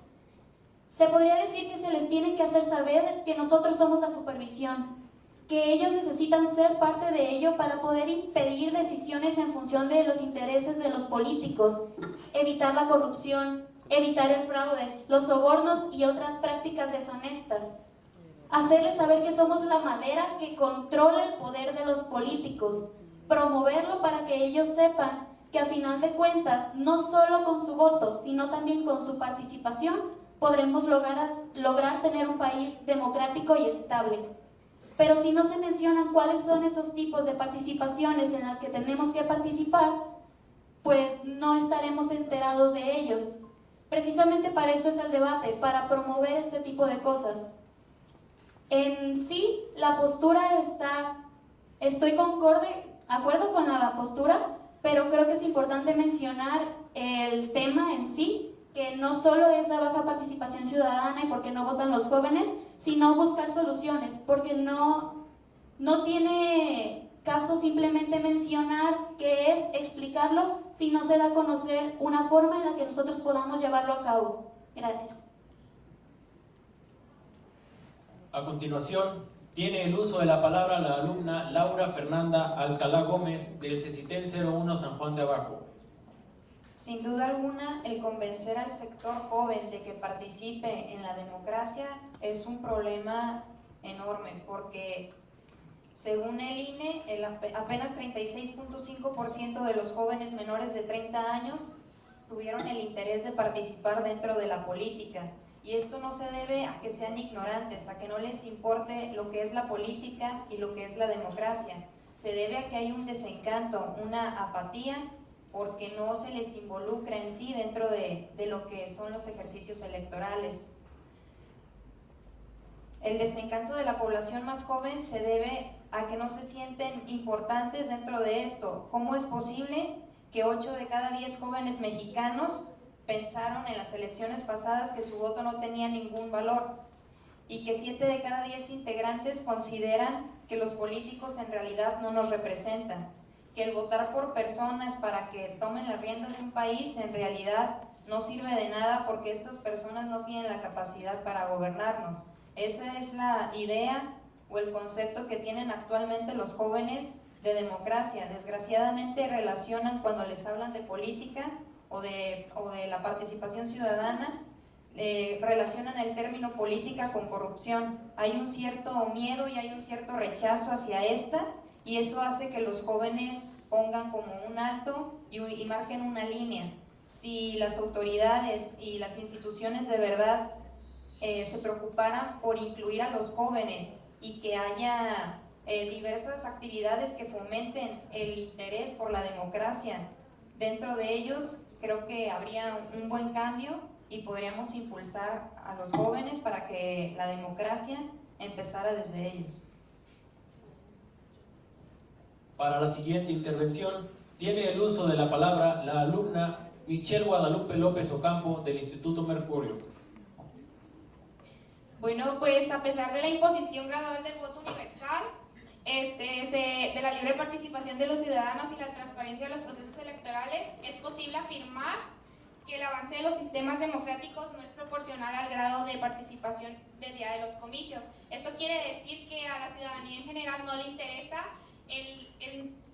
[SPEAKER 5] Se podría decir que se les tiene que hacer saber que nosotros somos la supervisión, que ellos necesitan ser parte de ello para poder impedir decisiones en función de los intereses de los políticos, evitar la corrupción, evitar el fraude, los sobornos y otras prácticas deshonestas. Hacerles saber que somos la madera que controla el poder de los políticos, promoverlo para que ellos sepan que a final de cuentas, no solo con su voto, sino también con su participación, podremos lograr tener un país democrático y estable. Pero si no se mencionan cuáles son esos tipos de participaciones en las que tenemos que participar, pues no estaremos enterados de ellos. Precisamente para esto es el debate, para promover este tipo de cosas. En sí, la postura estoy acuerdo con la postura, pero creo que es importante mencionar el tema en sí, que no solo es la baja participación ciudadana y por qué no votan los jóvenes, sino buscar soluciones, porque no tiene caso simplemente mencionar qué es, explicarlo, si no se da a conocer una forma en la que nosotros podamos llevarlo a cabo. Gracias.
[SPEAKER 1] A continuación, tiene el uso de la palabra la alumna Laura Fernanda Alcalá Gómez del CECITEN 01 San Juan de Abajo.
[SPEAKER 6] Sin duda alguna, el convencer al sector joven de que participe en la democracia es un problema enorme, porque según el INE, apenas 36.5% de los jóvenes menores de 30 años tuvieron el interés de participar dentro de la política. Y esto no se debe a que sean ignorantes, a que no les importe lo que es la política y lo que es la democracia. Se debe a que hay un desencanto, una apatía, porque no se les involucra en sí dentro de lo que son los ejercicios electorales. El desencanto de la población más joven se debe a que no se sienten importantes dentro de esto. ¿Cómo es posible que 8 de cada 10 jóvenes mexicanos pensaron en las elecciones pasadas que su voto no tenía ningún valor? Y que 7 de cada 10 integrantes consideran que los políticos en realidad no nos representan, que el votar por personas para que tomen las riendas de un país en realidad no sirve de nada porque estas personas no tienen la capacidad para gobernarnos. Esa es la idea o el concepto que tienen actualmente los jóvenes de democracia. Desgraciadamente relacionan, cuando les hablan de política o de la participación ciudadana, relacionan el término política con corrupción. Hay un cierto miedo y hay un cierto rechazo hacia esta, y eso hace que los jóvenes pongan como un alto y marquen una línea. Si las autoridades y las instituciones de verdad se preocuparan por incluir a los jóvenes y que haya diversas actividades que fomenten el interés por la democracia dentro de ellos, creo que habría un buen cambio y podríamos impulsar a los jóvenes para que la democracia empezara desde ellos.
[SPEAKER 1] Para la siguiente intervención, tiene el uso de la palabra la alumna Michelle Guadalupe López Ocampo del Instituto Mercurio.
[SPEAKER 7] Bueno, pues a pesar de la imposición gradual del voto universal, de la libre participación de los ciudadanos y la transparencia de los procesos electorales, es posible afirmar que el avance de los sistemas democráticos no es proporcional al grado de participación del día de los comicios. Esto quiere decir que a la ciudadanía en general no le interesa,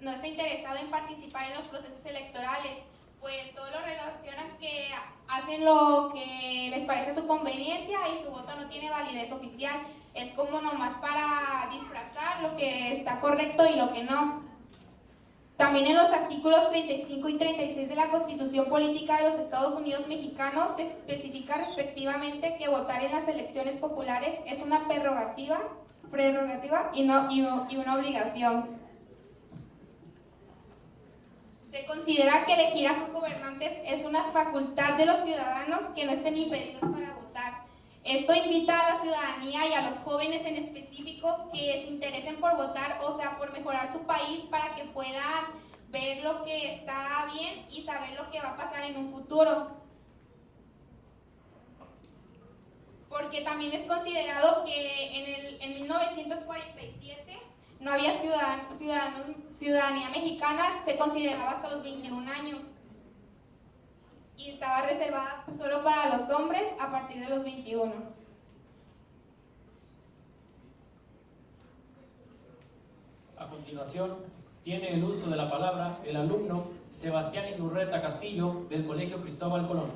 [SPEAKER 7] no está interesado en participar en los procesos electorales, pues todo lo relacionan que hacen lo que les parece a su conveniencia y su voto no tiene validez oficial. Es como nomás para disfrazar lo que está correcto y lo que no. También en los artículos 35 y 36 de la Constitución Política de los Estados Unidos Mexicanos se especifica respectivamente que votar en las elecciones populares es una prerrogativa
[SPEAKER 8] prerrogativa y una obligación. Se considera que elegir a sus gobernantes es una facultad de los ciudadanos que no estén impedidos para votar. Esto invita a la ciudadanía y a los jóvenes en específico que se interesen por votar, o sea, por mejorar su país para que puedan ver lo que está bien y saber lo que va a pasar en un futuro. Porque también es considerado que en 1947 no había ciudadanía mexicana, se consideraba hasta los 21 años y estaba reservada solo para los hombres a partir de los 21.
[SPEAKER 1] A continuación, tiene el uso de la palabra el alumno Sebastián Inurreta Castillo del Colegio Cristóbal Colón.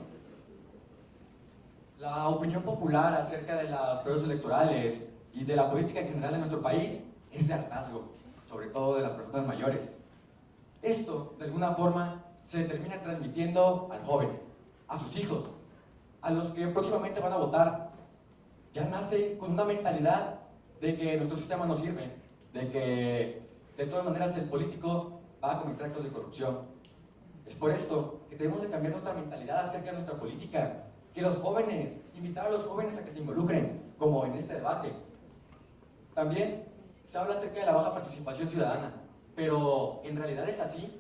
[SPEAKER 2] La opinión popular acerca de los procesos electorales y de la política en general de nuestro país es de hartazgo, sobre todo de las personas mayores. Esto, de alguna forma, se termina transmitiendo al joven, a sus hijos, a los que próximamente van a votar. Ya nacen con una mentalidad de que nuestro sistema no sirve, de que de todas maneras el político va a cometer actos de corrupción. Es por esto que tenemos que cambiar nuestra mentalidad acerca de nuestra política, que los jóvenes, invitar a los jóvenes a que se involucren, como en este debate. También se habla acerca de la baja participación ciudadana, pero ¿en realidad es así?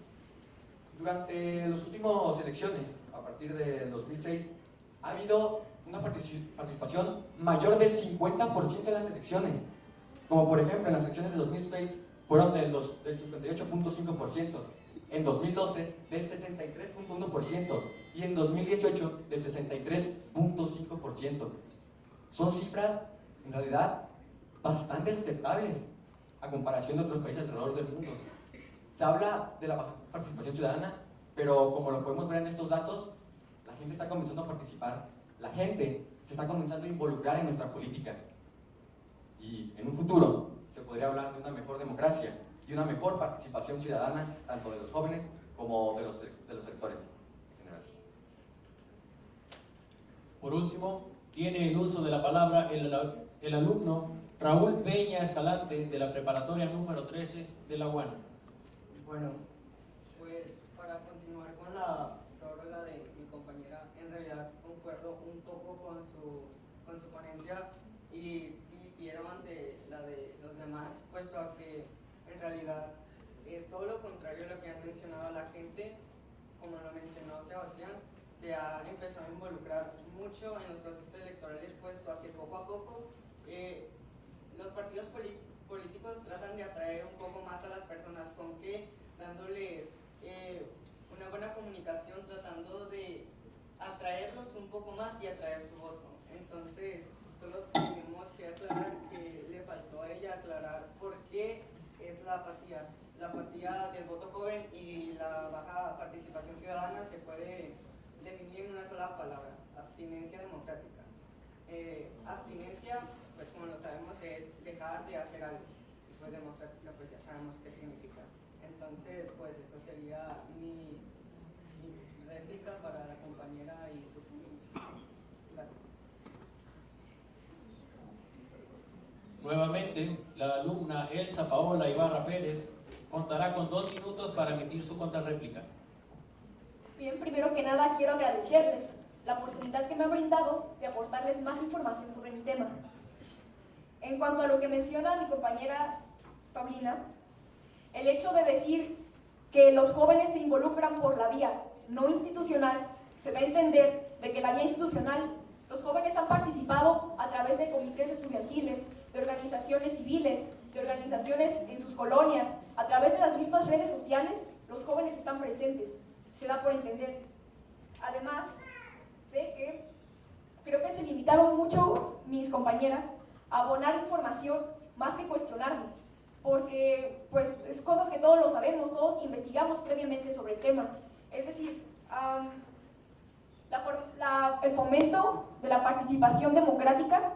[SPEAKER 2] Durante las últimas elecciones, a partir del 2006, ha habido una participación mayor del 50% en las elecciones, como por ejemplo en las elecciones de 2006 fueron del 58.5%, en 2012 del 63.1% y en 2018 del 63.5%. Son cifras, en realidad, bastante aceptables a comparación de otros países alrededor del mundo. Se habla de la baja participación ciudadana, pero como lo podemos ver en estos datos, la gente está comenzando a participar, la gente se está comenzando a involucrar en nuestra política. Y en un futuro se podría hablar de una mejor democracia y una mejor participación ciudadana, tanto de los jóvenes como de los sectores en general.
[SPEAKER 1] Por último, tiene el uso de la palabra el alumno Raúl Peña Escalante de la preparatoria número 13 de la UAN.
[SPEAKER 3] Bueno, pues para continuar con la prórroga de mi compañera, en realidad concuerdo un poco con su ponencia y difiero ante la de los demás, puesto a que en realidad es todo lo contrario a lo que han mencionado la gente. Como lo mencionó Sebastián, se ha empezado a involucrar mucho en los procesos electorales, puesto a que poco a poco los partidos políticos tratan de atraer un poco más a las personas. ¿Con qué? Dándoles una buena comunicación, tratando de atraerlos un poco más y atraer su voto. Entonces, solo tenemos que aclarar que le faltó a ella aclarar por qué es la apatía. La apatía del voto joven y la baja participación ciudadana se puede definir en una sola palabra: abstinencia democrática. Abstinencia, pues como lo sabemos, es dejar de hacer algo. Y pues democrática, pues ya sabemos qué significa. Entonces, pues eso sería mi réplica para la compañera y su ponencia. Gracias.
[SPEAKER 1] Nuevamente, la alumna Elsa Paola Ibarra Pérez contará con 2 minutos para emitir su contrarréplica.
[SPEAKER 4] Bien, primero que nada quiero agradecerles la oportunidad que me ha brindado de aportarles más información sobre mi tema. En cuanto a lo que menciona mi compañera Paulina, el hecho de decir que los jóvenes se involucran por la vía no institucional, se da a entender de que la vía institucional, los jóvenes han participado a través de comités estudiantiles, de organizaciones civiles, de organizaciones en sus colonias, a través de las mismas redes sociales, los jóvenes están presentes, se da por entender. Además de que creo que se limitaron mucho mis compañeras a abonar información más que cuestionarme, porque pues es cosas que todos lo sabemos, todos investigamos previamente sobre el tema. Es decir, el fomento de la participación democrática,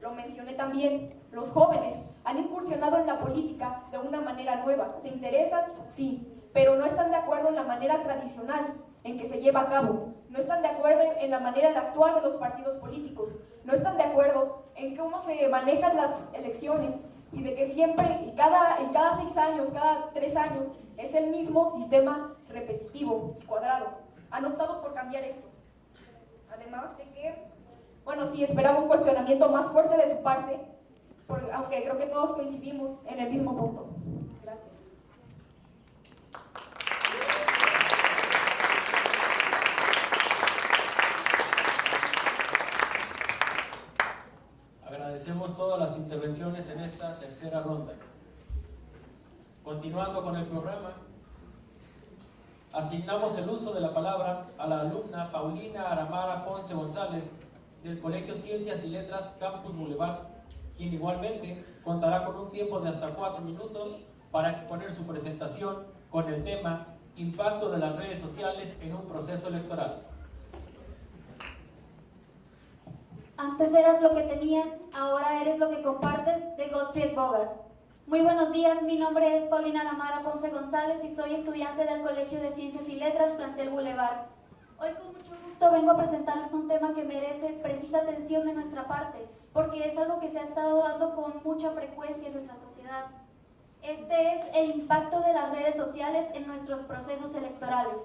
[SPEAKER 4] lo mencioné también, los jóvenes han incursionado en la política de una manera nueva. ¿Se interesan? Sí, pero no están de acuerdo en la manera tradicional en que se lleva a cabo. No están de acuerdo en la manera de actuar de los partidos políticos. No están de acuerdo en cómo se manejan las elecciones, y de que siempre y cada 6 años, cada 3 años, es el mismo sistema repetitivo y cuadrado. Han optado por cambiar esto. Además de que, bueno, sí esperaba un cuestionamiento más fuerte de su parte, aunque creo que todos coincidimos en el mismo punto. Gracias.
[SPEAKER 1] Agradecemos todas las intervenciones en esta tercera ronda. Continuando con el programa, asignamos el uso de la palabra a la alumna Paulina Aramara Ponce González del Colegio Ciencias y Letras Campus Boulevard, quien igualmente contará con un tiempo de hasta 4 minutos para exponer su presentación con el tema Impacto de las redes sociales en un proceso electoral.
[SPEAKER 5] Antes eras lo que tenías, ahora eres lo que compartes, de Gottfried Bogart. Muy buenos días, mi nombre es Paulina Aramara Ponce González y soy estudiante del Colegio de Ciencias y Letras Plantel Boulevard. Hoy con mucho gusto vengo a presentarles un tema que merece precisa atención de nuestra parte, porque es algo que se ha estado dando con mucha frecuencia en nuestra sociedad. Este es el impacto de las redes sociales en nuestros procesos electorales.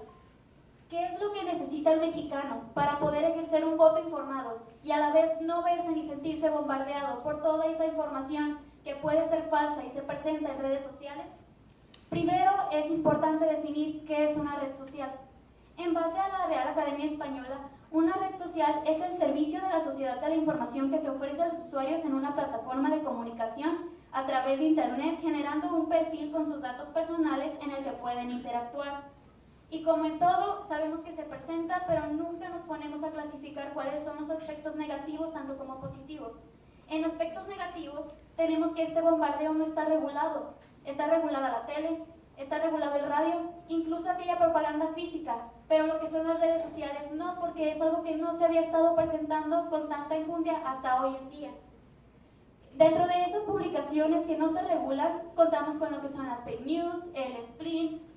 [SPEAKER 5] ¿Qué es lo que necesita el mexicano para poder ejercer un voto informado y a la vez no verse ni sentirse bombardeado por toda esa información que puede ser falsa y se presenta en redes sociales? Primero, es importante definir qué es una red social. En base a la Real Academia Española, una red social es el servicio de la sociedad de la información que se ofrece a los usuarios en una plataforma de comunicación a través de Internet, generando un perfil con sus datos personales en el que pueden interactuar. Y como en todo, sabemos que se presenta, pero nunca nos ponemos a clasificar cuáles son los aspectos negativos tanto como positivos. En aspectos negativos, tenemos que este bombardeo no está regulado. Está regulada la tele, está regulado el radio, incluso aquella propaganda física, pero lo que son las redes sociales no, porque es algo que no se había estado presentando con tanta enjundia hasta hoy en día. Dentro de esas publicaciones que no se regulan, contamos con lo que son las fake news, el spleen,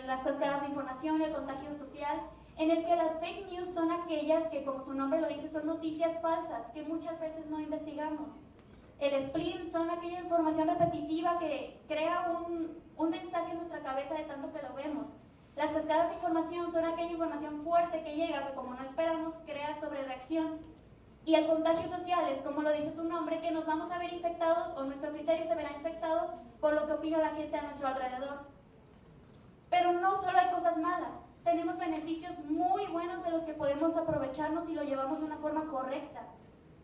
[SPEAKER 5] las cascadas de información, el contagio social, en el que las fake news son aquellas que, como su nombre lo dice, son noticias falsas que muchas veces no investigamos. El spleen son aquella información repetitiva que crea un mensaje en nuestra cabeza de tanto que lo vemos. Las cascadas de información son aquella información fuerte que llega, que como no esperamos, crea sobrereacción. Y el contagio social es, como lo dice su nombre, que nos vamos a ver infectados o nuestro criterio se verá infectado por lo que opina la gente a nuestro alrededor. Pero no solo hay cosas malas, tenemos beneficios muy buenos de los que podemos aprovecharnos si lo llevamos de una forma correcta.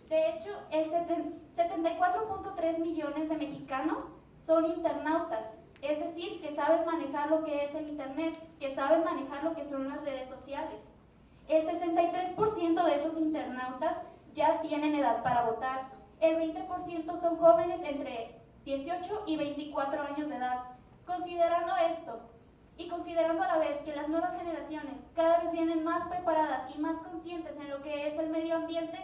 [SPEAKER 5] De hecho, el 74.3 millones de mexicanos son internautas, es decir, que saben manejar lo que es el Internet, que saben manejar lo que son las redes sociales. El 63% de esos internautas ya tienen edad para votar, el 20% son jóvenes entre 18 y 24 años de edad. Considerando esto, y considerando a la vez que las nuevas generaciones cada vez vienen más preparadas y más conscientes en lo que es el medio ambiente,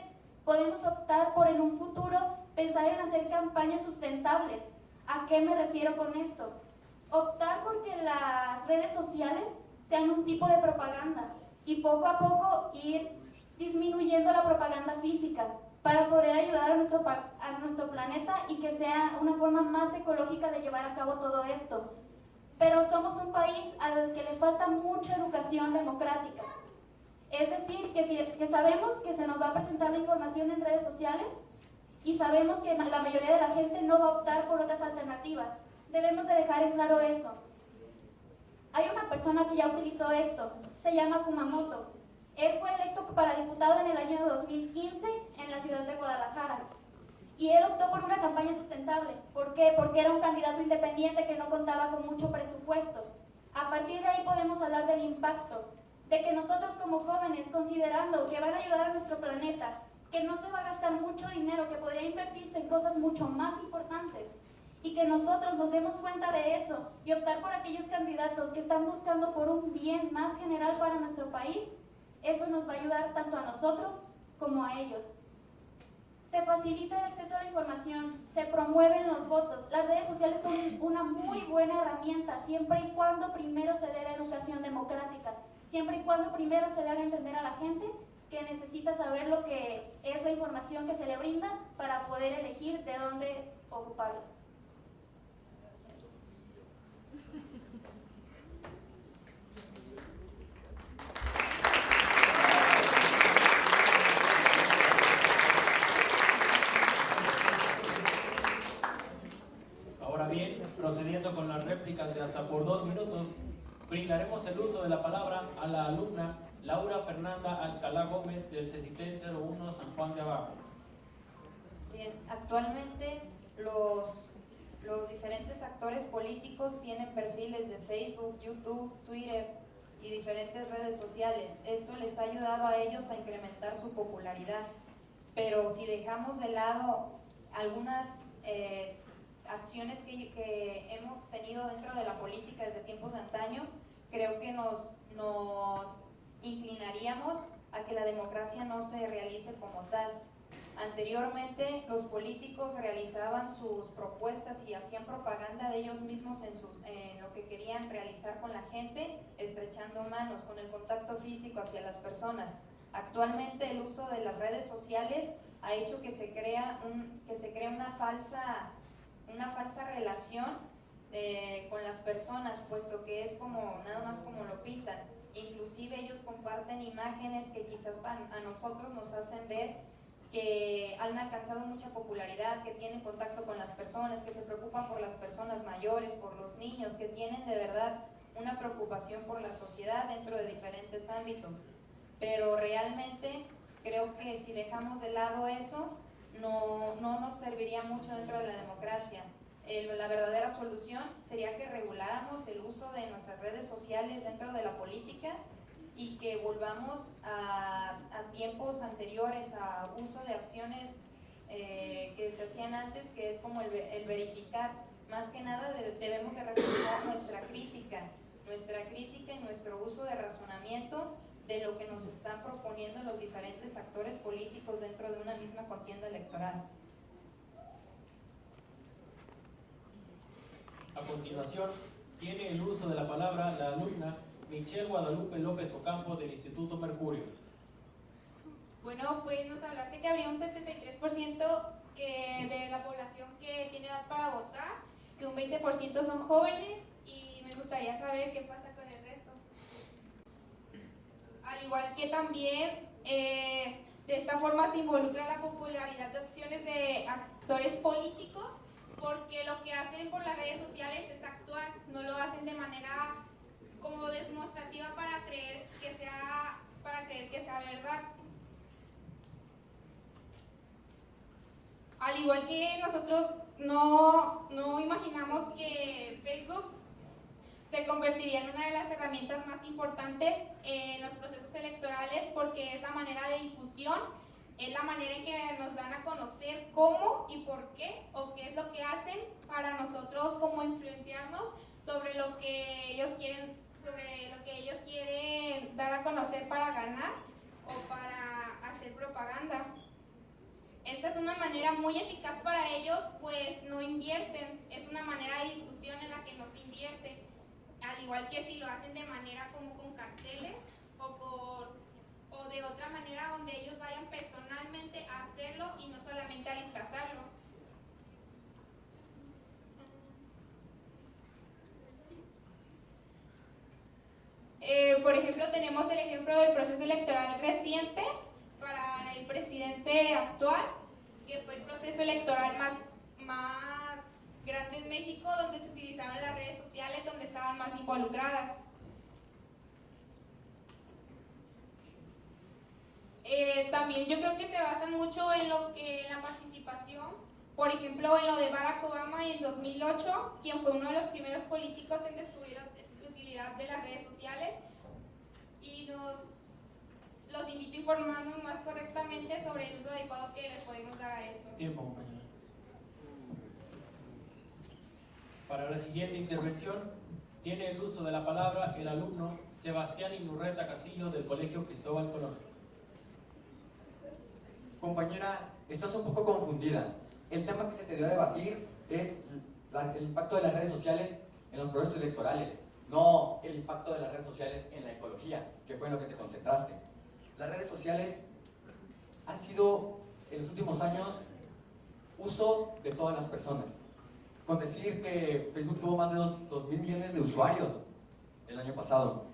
[SPEAKER 5] podemos optar por en un futuro pensar en hacer campañas sustentables. ¿A qué me refiero con esto? Optar porque las redes sociales sean un tipo de propaganda y poco a poco ir disminuyendo la propaganda física para poder ayudar a nuestro planeta y que sea una forma más ecológica de llevar a cabo todo esto. Pero somos un país al que le falta mucha educación democrática. Es decir, que sabemos que se nos va a presentar la información en redes sociales y sabemos que la mayoría de la gente no va a optar por otras alternativas. Debemos de dejar en claro eso. Hay una persona que ya utilizó esto, se llama Kumamoto. Él fue electo para diputado en el año 2015 en la ciudad de Guadalajara. Y él optó por una campaña sustentable. ¿Por qué? Porque era un candidato independiente que no contaba con mucho presupuesto. A partir de ahí podemos hablar del impacto, de que nosotros como jóvenes, considerando que van a ayudar a nuestro planeta, que no se va a gastar mucho dinero, que podría invertirse en cosas mucho más importantes, y que nosotros nos demos cuenta de eso y optar por aquellos candidatos que están buscando por un bien más general para nuestro país, eso nos va a ayudar tanto a nosotros como a ellos. Se facilita el acceso a la información, se promueven los votos. Las redes sociales son una muy buena herramienta, siempre y cuando primero se dé la educación democrática, siempre y cuando primero se le haga entender a la gente que necesita saber lo que es la información que se le brinda para poder elegir de dónde ocuparla.
[SPEAKER 1] de hasta por 2 minutos, brindaremos el uso de la palabra a la alumna Laura Fernanda Alcalá Gómez del CECITEL 01 San Juan de Abajo.
[SPEAKER 6] Bien, actualmente los diferentes actores políticos tienen perfiles de Facebook, YouTube, Twitter y diferentes redes sociales. Esto les ha ayudado a ellos a incrementar su popularidad. Pero si dejamos de lado algunas acciones que hemos tenido dentro de la política desde tiempos de antaño, creo que nos inclinaríamos a que la democracia no se realice como tal. Anteriormente los políticos realizaban sus propuestas y hacían propaganda de ellos mismos en lo que querían realizar con la gente, estrechando manos, con el contacto físico hacia las personas. Actualmente el uso de las redes sociales ha hecho que se crea una falsa relación con las personas, puesto que es como nada más como lo pintan. Inclusive ellos comparten imágenes que quizás a nosotros nos hacen ver que han alcanzado mucha popularidad, que tienen contacto con las personas, que se preocupan por las personas mayores, por los niños, que tienen de verdad una preocupación por la sociedad dentro de diferentes ámbitos. Pero realmente creo que si dejamos de lado eso, no nos serviría mucho dentro de la democracia. La verdadera solución sería que reguláramos el uso de nuestras redes sociales dentro de la política y que volvamos a tiempos anteriores, a uso de acciones que se hacían antes, que es como el verificar. Más que nada debemos de reforzar nuestra crítica y nuestro uso de razonamiento de lo que nos están proponiendo los diferentes actores políticos dentro de una misma contienda electoral.
[SPEAKER 1] A continuación, tiene el uso de la palabra la alumna Michelle Guadalupe López Ocampo del Instituto Mercurio.
[SPEAKER 8] Bueno, pues nos hablaste que habría un 73% de la población que tiene edad para votar, que un 20% son jóvenes, y me gustaría saber qué pasa con el resto. Al igual que también de esta forma se involucra la popularidad de opciones de actores políticos, porque lo que hacen por las redes sociales es actuar, no lo hacen de manera como demostrativa para creer que sea verdad. Al igual que nosotros no imaginamos que Facebook se convertiría en una de las herramientas más importantes en los procesos electorales, porque es la manera de difusión, es la manera en que nos dan a conocer cómo y por qué, o qué es lo que hacen para nosotros como influenciarnos sobre lo que ellos quieren dar a conocer para ganar o para hacer propaganda. Esta es una manera muy eficaz para ellos, pues no invierten, es una manera de difusión en la que no se invierte, al igual que si lo hacen de manera como con carteles o de otra manera donde ellos vayan personalmente a hacerlo y no solamente a disfrazarlo. Por ejemplo, tenemos el ejemplo del proceso electoral reciente para el presidente actual, que fue el proceso electoral más grande en México, donde se utilizaron las redes sociales, donde estaban más involucradas. También yo creo que se basan mucho en la participación, por ejemplo, en lo de Barack Obama en 2008, quien fue uno de los primeros políticos en descubrir la utilidad de las redes sociales, y los invito a informarnos más correctamente sobre el uso adecuado que les podemos dar a esto.
[SPEAKER 1] Tiempo, compañera. Para la siguiente intervención, tiene el uso de la palabra el alumno Sebastián Inurreta Castillo del Colegio Cristóbal Colón.
[SPEAKER 2] Compañera, estás un poco confundida. El tema que se te dio a debatir es el impacto de las redes sociales en los procesos electorales, no el impacto de las redes sociales en la ecología, que fue en lo que te concentraste. Las redes sociales han sido, en los últimos años, uso de todas las personas. Con decir que Facebook tuvo más de 2.000 millones de usuarios el año pasado.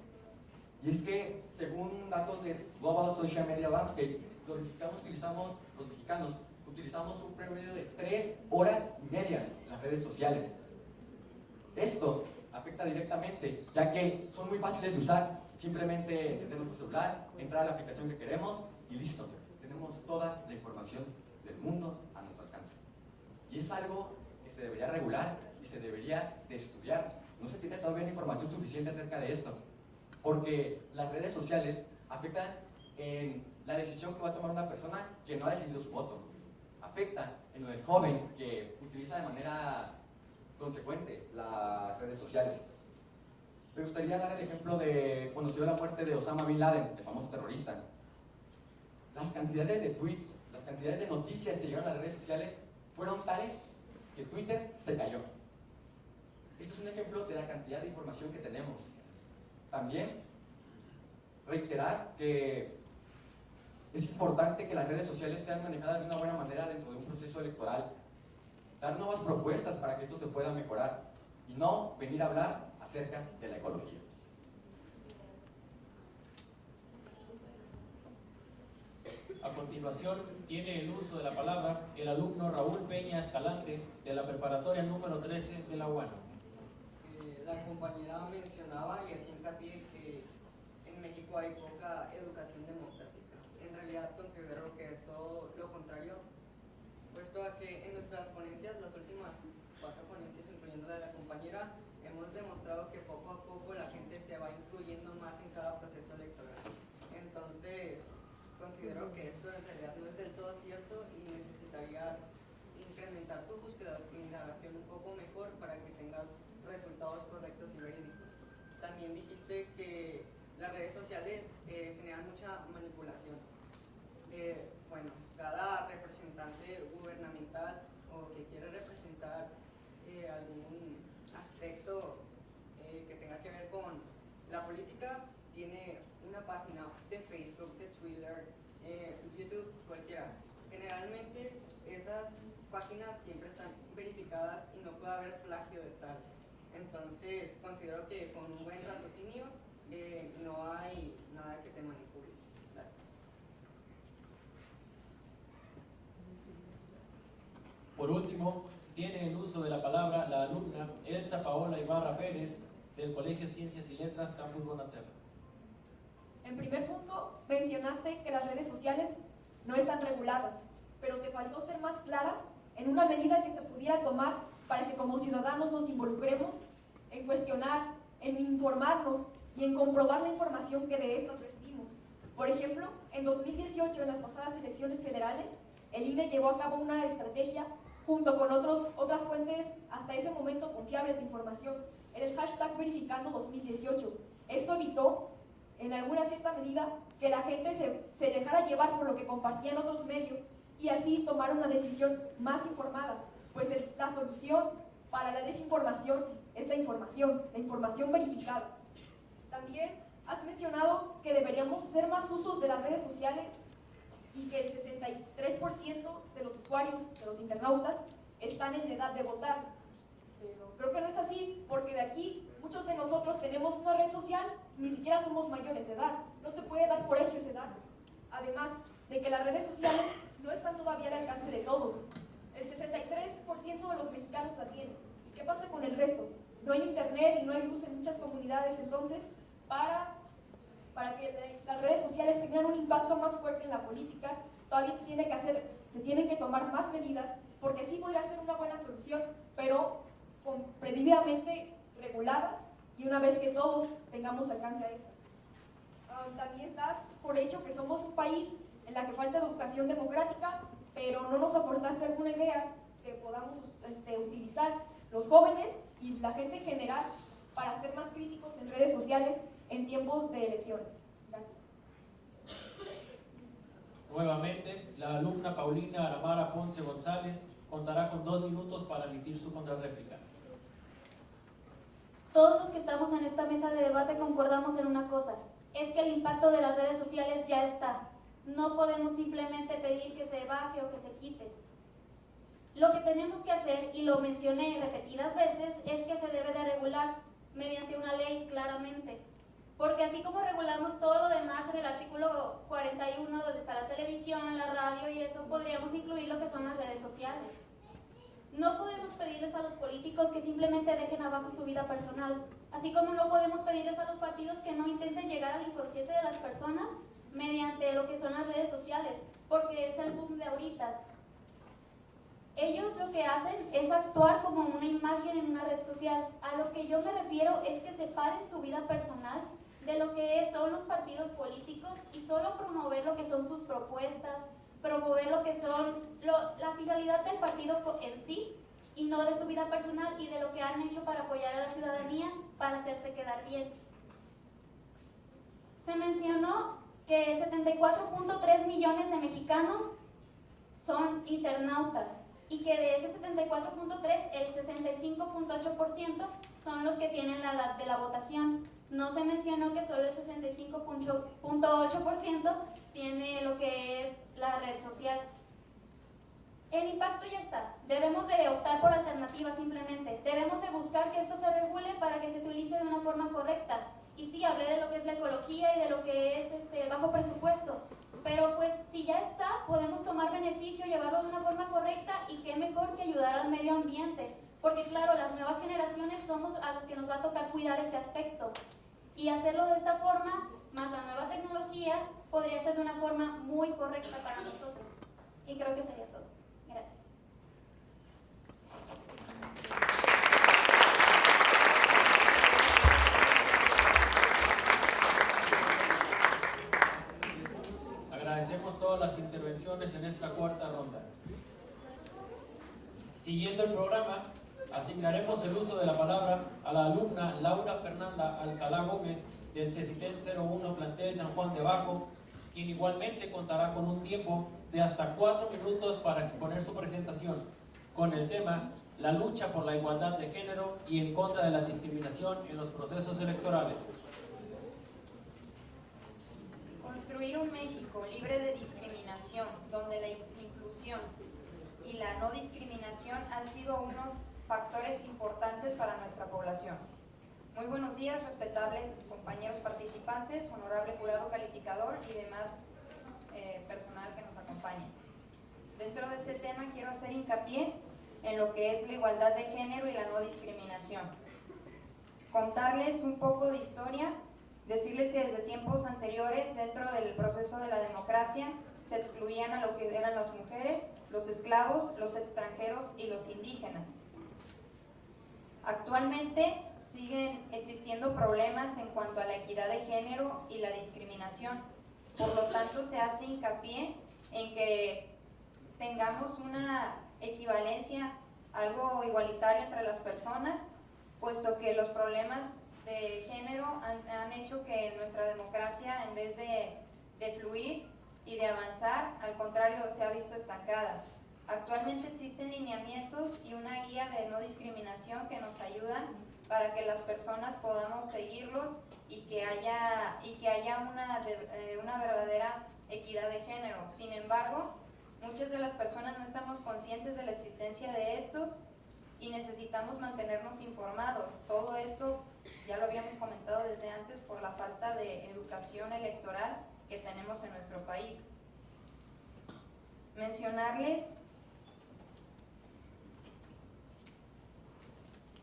[SPEAKER 2] Y es que, según datos de Global Social Media Landscape, los mexicanos utilizamos un promedio de 3 horas y media en las redes sociales. Esto afecta directamente, ya que son muy fáciles de usar. Simplemente encendemos nuestro celular, entrar a la aplicación que queremos y listo. Tenemos toda la información del mundo a nuestro alcance. Y es algo que se debería regular y se debería de estudiar. No se tiene todavía la información suficiente acerca de esto, porque las redes sociales afectan en la decisión que va a tomar una persona que no ha decidido su voto. Afecta en lo del joven que utiliza de manera consecuente las redes sociales. Me gustaría dar el ejemplo de cuando se dio la muerte de Osama Bin Laden, el famoso terrorista. Las cantidades de tweets, las cantidades de noticias que llegaron a las redes sociales fueron tales que Twitter se cayó. Esto es un ejemplo de la cantidad de información que tenemos. También reiterar que es importante que las redes sociales sean manejadas de una buena manera dentro de un proceso electoral. Dar nuevas propuestas para que esto se pueda mejorar y no venir a hablar acerca de la ecología.
[SPEAKER 1] A continuación, tiene el uso de la palabra el alumno Raúl Peña Escalante de la preparatoria número 13 de la UANA.
[SPEAKER 3] La compañera mencionaba y hacía hincapié que en México hay poca educación democrática. En realidad considero que es todo lo contrario, puesto a que en nuestras ponencias, las últimas 4 ponencias, incluyendo la de la compañera, hemos demostrado que poco a poco la gente se va incluyendo más en cada proceso electoral. Entonces, considero que esto en realidad no es del todo cierto y necesitarías incrementar tu búsqueda de indagación un poco mejor para que tengas resultados correctos y verídicos. También dijiste que las redes sociales generan mucha manipulación. Bueno, cada representante gubernamental o que quiere representar algún aspecto que tenga que ver con la política tiene una página de Facebook, de Twitter, YouTube, cualquiera. Generalmente esas páginas siempre están verificadas y no puede haber plagio de tal. Entonces considero que con un buen raciocinio no hay nada que te manipule. Gracias.
[SPEAKER 1] Por último, tiene el uso de la palabra la alumna Elsa Paola Ibarra Pérez del Colegio Ciencias y Letras Campus Bonaterra.
[SPEAKER 4] En primer punto, mencionaste que las redes sociales no están reguladas, pero te faltó ser más clara en una medida que se pudiera tomar para que como ciudadanos nos involucremos en cuestionar, en informarnos y en comprobar la información que de estas recibimos. Por ejemplo, en 2018, en las pasadas elecciones federales, el INE llevó a cabo una estrategia junto con otras fuentes hasta ese momento confiables de información. Era el hashtag verificando 2018. Esto evitó, en alguna cierta medida, que la gente se dejara llevar por lo que compartían otros medios y así tomar una decisión más informada, pues la solución para la desinformación es la información verificada. También has mencionado que deberíamos hacer más usos de las redes sociales y que el 63% de los usuarios, de los internautas, están en edad de votar. Pero creo que no es así, porque de aquí muchos de nosotros tenemos una red social, ni siquiera somos mayores de edad. No se puede dar por hecho ese dato. Además de que las redes sociales no están todavía al alcance de todos. El 63% de los mexicanos la tienen. ¿Y qué pasa con el resto? No hay internet y no hay luz en muchas comunidades, entonces, para que las redes sociales tengan un impacto más fuerte en la política, todavía se tienen que tomar más medidas, porque sí podría ser una buena solución, pero debidamente reguladas y una vez que todos tengamos alcance a estas. También das por hecho que somos un país en la que falta educación democrática, pero no nos aportaste alguna idea que podamos utilizar los jóvenes y la gente en general para ser más críticos en redes sociales en tiempos de elecciones. Gracias.
[SPEAKER 1] Nuevamente, la alumna Paulina Aramara Ponce González contará con 2 minutos para emitir su contrarréplica.
[SPEAKER 5] Todos los que estamos en esta mesa de debate concordamos en una cosa, es que el impacto de las redes sociales ya está. No podemos simplemente pedir que se baje o que se quite. Lo que tenemos que hacer, y lo mencioné repetidas veces, es que se debe de regular mediante una ley claramente. Porque así como regulamos todo lo demás en el artículo 41, donde está la televisión, la radio y eso, podríamos incluir lo que son las redes sociales. No podemos pedirles a los políticos que simplemente dejen abajo su vida personal, así como no podemos pedirles a los partidos que no intenten llegar al inconsciente de las personas mediante lo que son las redes sociales, porque es el boom de ahorita. Ellos lo que hacen es actuar como una imagen en una red social. A lo que yo me refiero es que separen su vida personal de lo que son los partidos políticos y solo promover lo que son sus propuestas, promover lo que son la finalidad del partido en sí y no de su vida personal y de lo que han hecho para apoyar a la ciudadanía para hacerse quedar bien. Se mencionó que 74.3 millones de mexicanos son internautas y que de ese 74.3 el 65.8% son los que tienen la edad de la votación. No se mencionó que solo el 65.8% tiene lo que es la red social. El impacto ya está. Debemos de optar por alternativas simplemente. Debemos de buscar que esto se regule para que se utilice de una forma correcta. Y sí, hablé de lo que es la ecología y de lo que es bajo presupuesto. Pero pues si ya está, podemos tomar beneficio, llevarlo de una forma correcta y qué mejor que ayudar al medio ambiente. Porque claro, las nuevas generaciones somos a las que nos va a tocar cuidar este aspecto. Y hacerlo de esta forma, más la nueva tecnología, podría ser de una forma muy correcta para nosotros. Y creo que sería todo. Gracias.
[SPEAKER 1] Agradecemos todas las intervenciones en esta cuarta ronda. Siguiendo el programa, asignaremos el uso de la palabra a la alumna Laura Fernanda Alcalá Gómez del CECITEN 01 Plantel San Juan de Bajo, quien igualmente contará con un tiempo de hasta 4 minutos para exponer su presentación con el tema La lucha por la igualdad de género y en contra de la discriminación en los procesos electorales.
[SPEAKER 6] Construir un México libre de discriminación, donde la inclusión y la no discriminación han sido unos factores importantes para nuestra población. Muy buenos días, respetables compañeros participantes, honorable jurado calificador y demás personal que nos acompaña. Dentro de este tema quiero hacer hincapié en lo que es la igualdad de género y la no discriminación. Contarles un poco de historia, decirles que desde tiempos anteriores, dentro del proceso de la democracia, se excluían a lo que eran las mujeres, los esclavos, los extranjeros y los indígenas. Actualmente siguen existiendo problemas en cuanto a la equidad de género y la discriminación. Por lo tanto, se hace hincapié en que tengamos una equivalencia, algo igualitario entre las personas, puesto que los problemas de género han hecho que nuestra democracia, en vez de fluir y de avanzar, al contrario, se ha visto estancada. Actualmente existen lineamientos y una guía de no discriminación que nos ayudan para que las personas podamos seguirlos y que haya una verdadera equidad de género. Sin embargo, muchas de las personas no estamos conscientes de la existencia de estos y necesitamos mantenernos informados. Todo esto ya lo habíamos comentado desde antes por la falta de educación electoral que tenemos en nuestro país. Mencionarles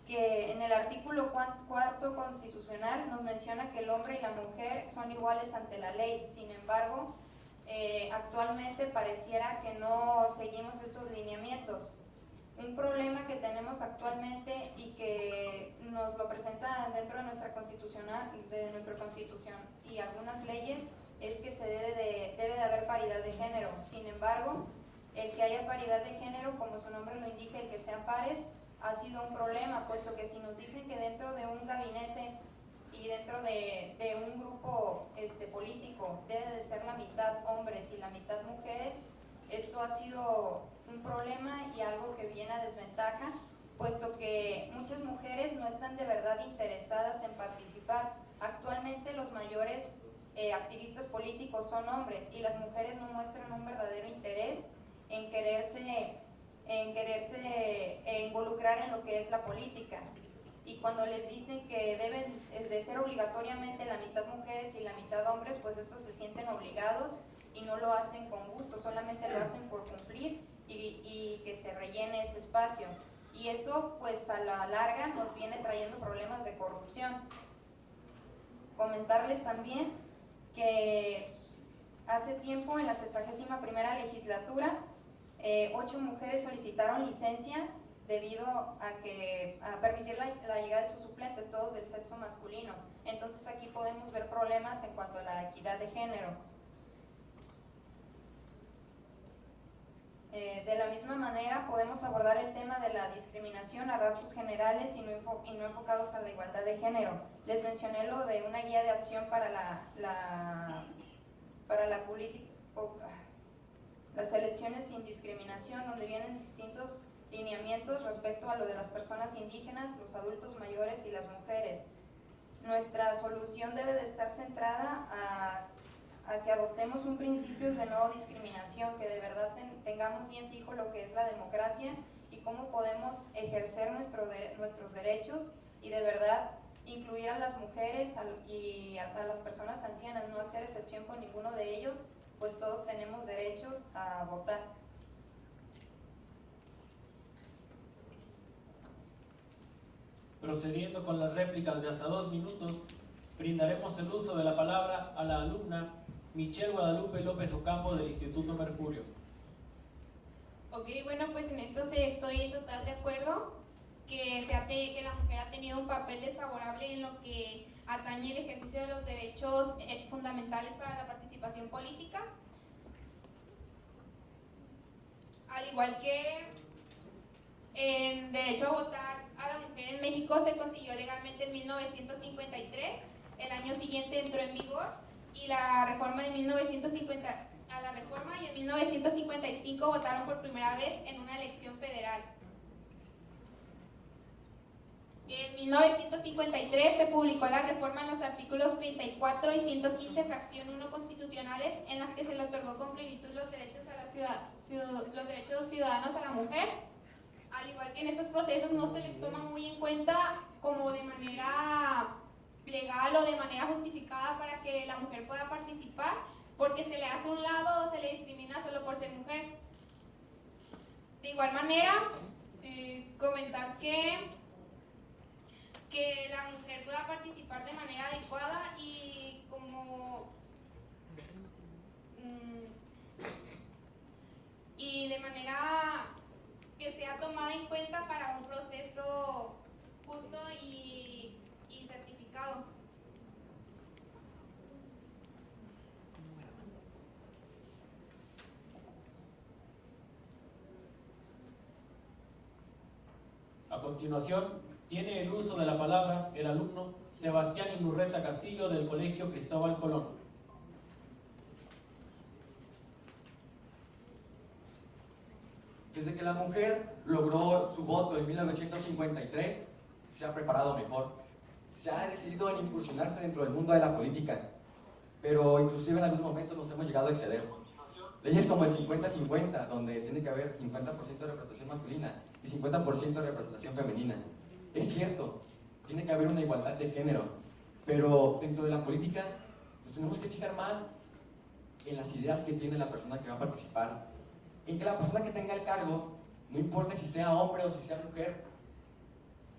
[SPEAKER 6] que en el artículo 4 constitucional nos menciona que el hombre y la mujer son iguales ante la ley. Sin embargo, actualmente pareciera que no seguimos estos lineamientos. Un problema que tenemos actualmente y que nos lo presenta dentro de nuestra constitución y algunas leyes es que debe de haber paridad de género. Sin embargo, el que haya paridad de género, como su nombre lo indica, y que sean pares, ha sido un problema, puesto que si nos dicen que dentro de un gabinete y dentro de un grupo político debe de ser la mitad hombres y la mitad mujeres, esto ha sido un problema y algo que viene a desventaja, puesto que muchas mujeres no están de verdad interesadas en participar. Actualmente los mayores activistas políticos son hombres y las mujeres no muestran un verdadero interés en quererse involucrar en lo que es la política. Y cuando les dicen que deben de ser obligatoriamente la mitad mujeres y la mitad hombres, pues estos se sienten obligados y no lo hacen con gusto, solamente lo hacen por cumplir y que se rellene ese espacio. Y eso pues a la larga nos viene trayendo problemas de corrupción. Comentarles también que hace tiempo, en la 61ª legislatura, 8 mujeres solicitaron licencia debido a permitir la llegada de sus suplentes, todos del sexo masculino. Entonces aquí podemos ver problemas en cuanto a la equidad de género. De la misma manera podemos abordar el tema de la discriminación a rasgos generales y no enfocados a la igualdad de género. Les mencioné lo de una guía de acción para las elecciones sin discriminación, donde vienen distintos lineamientos respecto a lo de las personas indígenas, los adultos mayores y las mujeres. Nuestra solución debe de estar centrada a que adoptemos un principio de no discriminación, que de verdad tengamos bien fijo lo que es la democracia y cómo podemos ejercer nuestros derechos y de verdad incluir a las mujeres y a las personas ancianas, no hacer excepción con ninguno de ellos, pues todos tenemos derechos a votar.
[SPEAKER 1] Procediendo con las réplicas de hasta 2 minutos, brindaremos el uso de la palabra a la alumna Michelle Guadalupe López Ocampo del Instituto Mercurio.
[SPEAKER 8] Ok, bueno, pues en esto estoy en total de acuerdo que la mujer ha tenido un papel desfavorable en lo que atañe el ejercicio de los derechos fundamentales para la participación política. Al igual que el derecho a votar a la mujer en México se consiguió legalmente en 1953, el año siguiente entró en vigor y la reforma de 1950 a la reforma y en 1955 votaron por primera vez en una elección federal. En 1953 se publicó la reforma en los artículos 34 y 115 fracción 1 constitucionales en las que se le otorgó con plenitud los derechos ciudadanos a la mujer. Al igual que en estos procesos no se les toma muy en cuenta como de manera legal o de manera justificada para que la mujer pueda participar, porque se le hace a un lado o se le discrimina solo por ser mujer. De igual manera, comentar que la mujer pueda participar de manera adecuada y y de manera que sea tomada en cuenta para un proceso justo y certificado.
[SPEAKER 1] A continuación, tiene el uso de la palabra el alumno Sebastián Inurreta Castillo del Colegio Cristóbal Colón.
[SPEAKER 2] Desde que la mujer logró su voto en 1953, se ha preparado mejor. Se ha decidido en incursionarse dentro del mundo de la política, pero inclusive en algún momento nos hemos llegado a exceder. Leyes como el 50-50, donde tiene que haber 50% de representación masculina y 50% de representación femenina. Es cierto, tiene que haber una igualdad de género, pero dentro de la política nos tenemos que fijar más en las ideas que tiene la persona que va a participar, en que la persona que tenga el cargo, no importa si sea hombre o si sea mujer,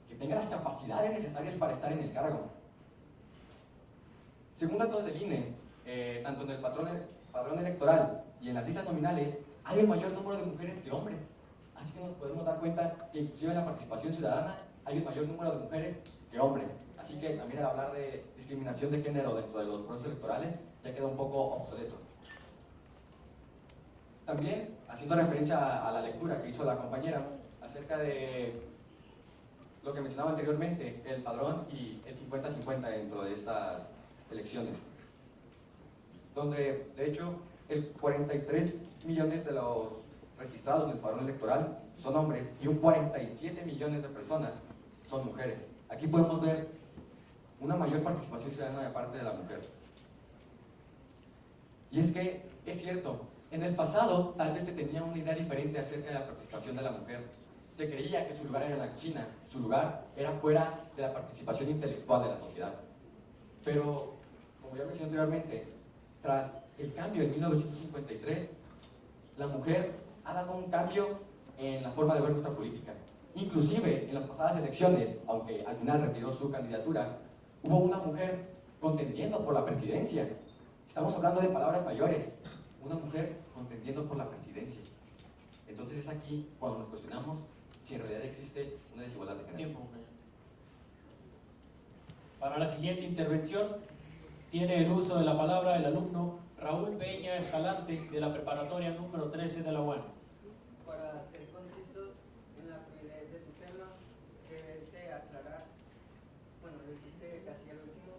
[SPEAKER 2] que tenga las capacidades necesarias para estar en el cargo. Según datos del INE, tanto en el padrón electoral y en las listas nominales, hay un mayor número de mujeres que hombres. Así que nos podemos dar cuenta que inclusive en la participación ciudadana hay un mayor número de mujeres que hombres. Así que también al hablar de discriminación de género dentro de los procesos electorales ya queda un poco obsoleto. También, haciendo referencia a la lectura que hizo la compañera acerca de lo que mencionaba anteriormente, el padrón y el 50-50 dentro de estas elecciones, donde de hecho el 43 millones de los registrados en el padrón electoral son hombres y un 47 millones de personas son mujeres. Aquí podemos ver una mayor participación ciudadana de parte de la mujer. Y es que, es cierto, en el pasado tal vez se tenía una idea diferente acerca de la participación de la mujer. Se creía que su lugar era en la China, su lugar era fuera de la participación intelectual de la sociedad. Pero, como ya mencioné anteriormente, tras el cambio en 1953, la mujer ha dado un cambio en la forma de ver nuestra política. Inclusive en las pasadas elecciones, aunque al final retiró su candidatura, hubo una mujer contendiendo por la presidencia. Estamos hablando de palabras mayores, una mujer contendiendo por la presidencia. Entonces es aquí cuando nos cuestionamos si en realidad existe una desigualdad de género.
[SPEAKER 1] Tiempo, compañero. Para la siguiente intervención tiene el uso de la palabra el alumno Raúl Peña Escalante de la preparatoria número 13 de la UAN.
[SPEAKER 3] Para ser concisos en la fluidez de tu tema, quererte aclarar, bueno, lo hiciste casi al último,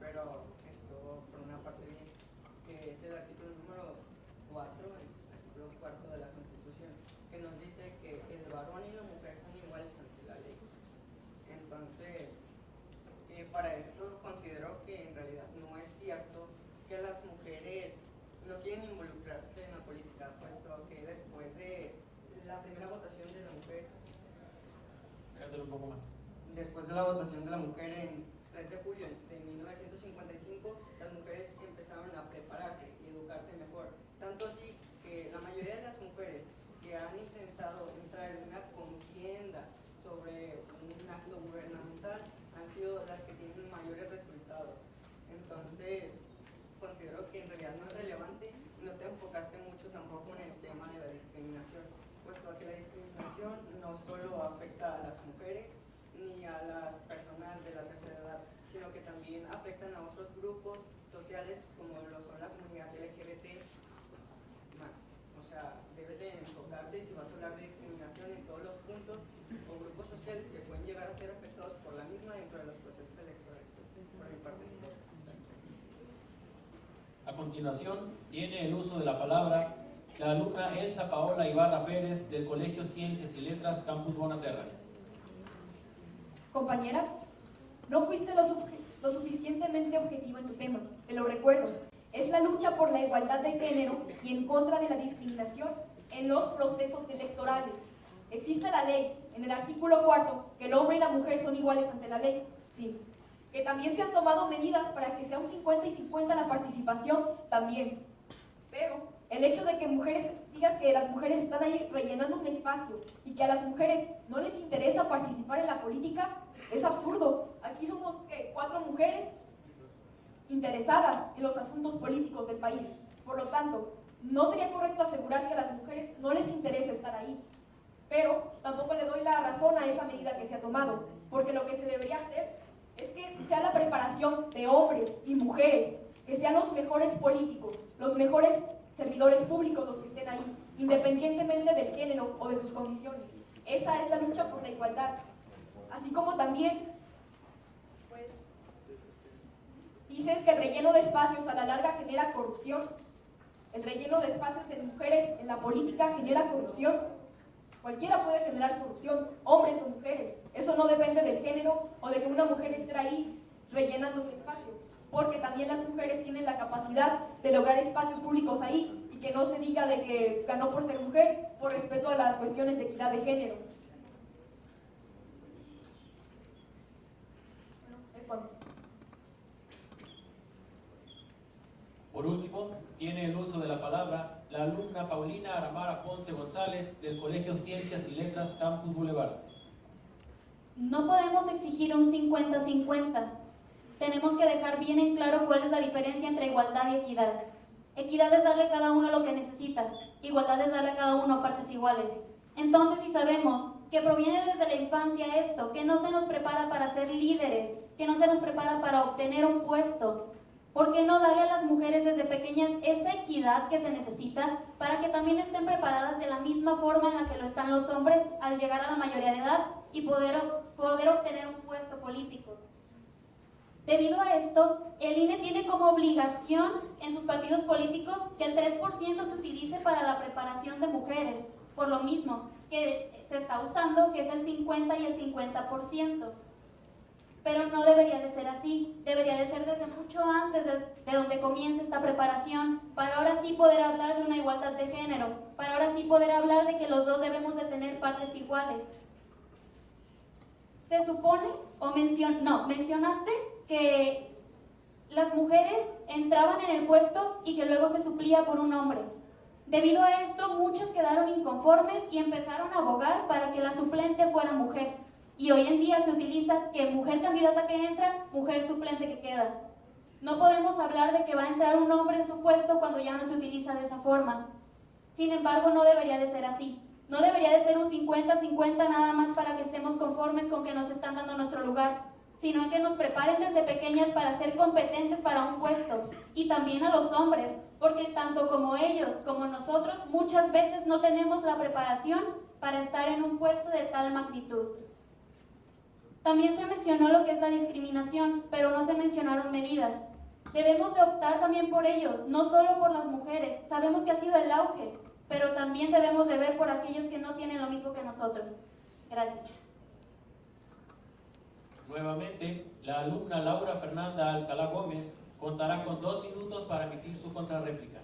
[SPEAKER 3] pero esto por una parte bien, que es el artículo número 4, el artículo 4 de la Constitución, que nos dice que el varón y la mujer son iguales ante la ley. Entonces, para esto considero que en realidad no es cierto que las mujeres no quieren involucrarse en la política, puesto que después de la primera votación de la mujer,
[SPEAKER 1] Pégate un poco más.
[SPEAKER 3] después de la votación de la mujer en 3 de julio de 1955, las mujeres empezaron a prepararse y educarse mejor. Tanto así que la mayoría de las mujeres que han intentado entrar en una contienda sobre un acto gubernamental han sido las que tienen mayores resultados. Entonces, considero que en realidad no es relevante y no te enfocaste mucho tampoco en el tema de la discriminación, puesto que la discriminación no solo afecta a las mujeres ni a las personas de la tercera edad, sino que también afectan a otros grupos sociales como lo son la comunidad LGBT más. O sea, debes de enfocarte si vas a hablar de discriminación en todos los puntos o grupos sociales que pueden llegar a ser afectados por la misma dentro de los procesos electorales. Por mi parte.
[SPEAKER 1] A continuación, tiene el uso de la palabra la alumna Elsa Paola Ibarra Pérez del Colegio Ciencias y Letras Campus Bonaterra.
[SPEAKER 4] Compañera, no fuiste lo suficientemente objetiva en tu tema, te lo recuerdo. Es la lucha por la igualdad de género y en contra de la discriminación en los procesos electorales. Existe la ley, en el artículo 4, que el hombre y la mujer son iguales ante la ley, sí. Que también se han tomado medidas para que sea un 50 y 50 la participación, también. Pero el hecho de que digas que las mujeres están ahí rellenando un espacio y que a las mujeres no les interesa participar en la política, es absurdo. Aquí somos 4 mujeres interesadas en los asuntos políticos del país. Por lo tanto, no sería correcto asegurar que a las mujeres no les interesa estar ahí. Pero tampoco le doy la razón a esa medida que se ha tomado, porque lo que se debería hacer es que sea la preparación de hombres y mujeres, que sean los mejores políticos, los mejores servidores públicos los que estén ahí, independientemente del género o de sus condiciones. Esa es la lucha por la igualdad. Así como también, pues, dices que el relleno de espacios a la larga genera corrupción. El relleno de espacios de mujeres en la política genera corrupción. Cualquiera puede generar corrupción, hombres o mujeres. Eso no depende del género o de que una mujer esté ahí rellenando un espacio, porque también las mujeres tienen la capacidad de lograr espacios públicos ahí y que no se diga de que ganó por ser mujer por respeto a las cuestiones de equidad de género. Es cuanto.
[SPEAKER 1] Por último, tiene el uso de la palabra la alumna Paulina Aramara Ponce González del Colegio Ciencias y Letras Campus Boulevard.
[SPEAKER 5] No podemos exigir un 50-50. Tenemos que dejar bien en claro cuál es la diferencia entre igualdad y equidad. Equidad es darle a cada uno lo que necesita. Igualdad es darle a cada uno partes iguales. Entonces, si sabemos que proviene desde la infancia esto, que no se nos prepara para ser líderes, que no se nos prepara para obtener un puesto, ¿por qué no darle a las mujeres desde pequeñas esa equidad que se necesita para que también estén preparadas de la misma forma en la que lo están los hombres al llegar a la mayoría de edad y poder obtener un puesto político? Debido a esto, el INE tiene como obligación en sus partidos políticos que el 3% se utilice para la preparación de mujeres, por lo mismo que se está usando, que es el 50 y el 50%. Pero no debería de ser así, debería de ser desde mucho antes de donde comience esta preparación, para ahora sí poder hablar de una igualdad de género, para ahora sí poder hablar de que los dos debemos de tener partes iguales. Se supone, mencionaste que las mujeres entraban en el puesto y que luego se suplía por un hombre. Debido a esto, muchos quedaron inconformes y empezaron a abogar para que la suplente fuera mujer. Y hoy en día se utiliza que mujer candidata que entra, mujer suplente que queda. No podemos hablar de que va a entrar un hombre en su puesto cuando ya no se utiliza de esa forma. Sin embargo, no debería de ser así. No debería de ser un 50-50 nada más para que estemos conformes con que nos están dando nuestro lugar, sino que nos preparen desde pequeñas para ser competentes para un puesto. Y también a los hombres, porque tanto como ellos como nosotros muchas veces no tenemos la preparación para estar en un puesto de tal magnitud. También se mencionó lo que es la discriminación, pero no se mencionaron medidas. Debemos de optar también por ellos, no solo por las mujeres. Sabemos que ha sido el auge, pero también debemos de ver por aquellos que no tienen lo mismo que nosotros. Gracias.
[SPEAKER 1] Nuevamente, la alumna Laura Fernanda Alcalá Gómez contará con 2 minutos para emitir su contrarréplica.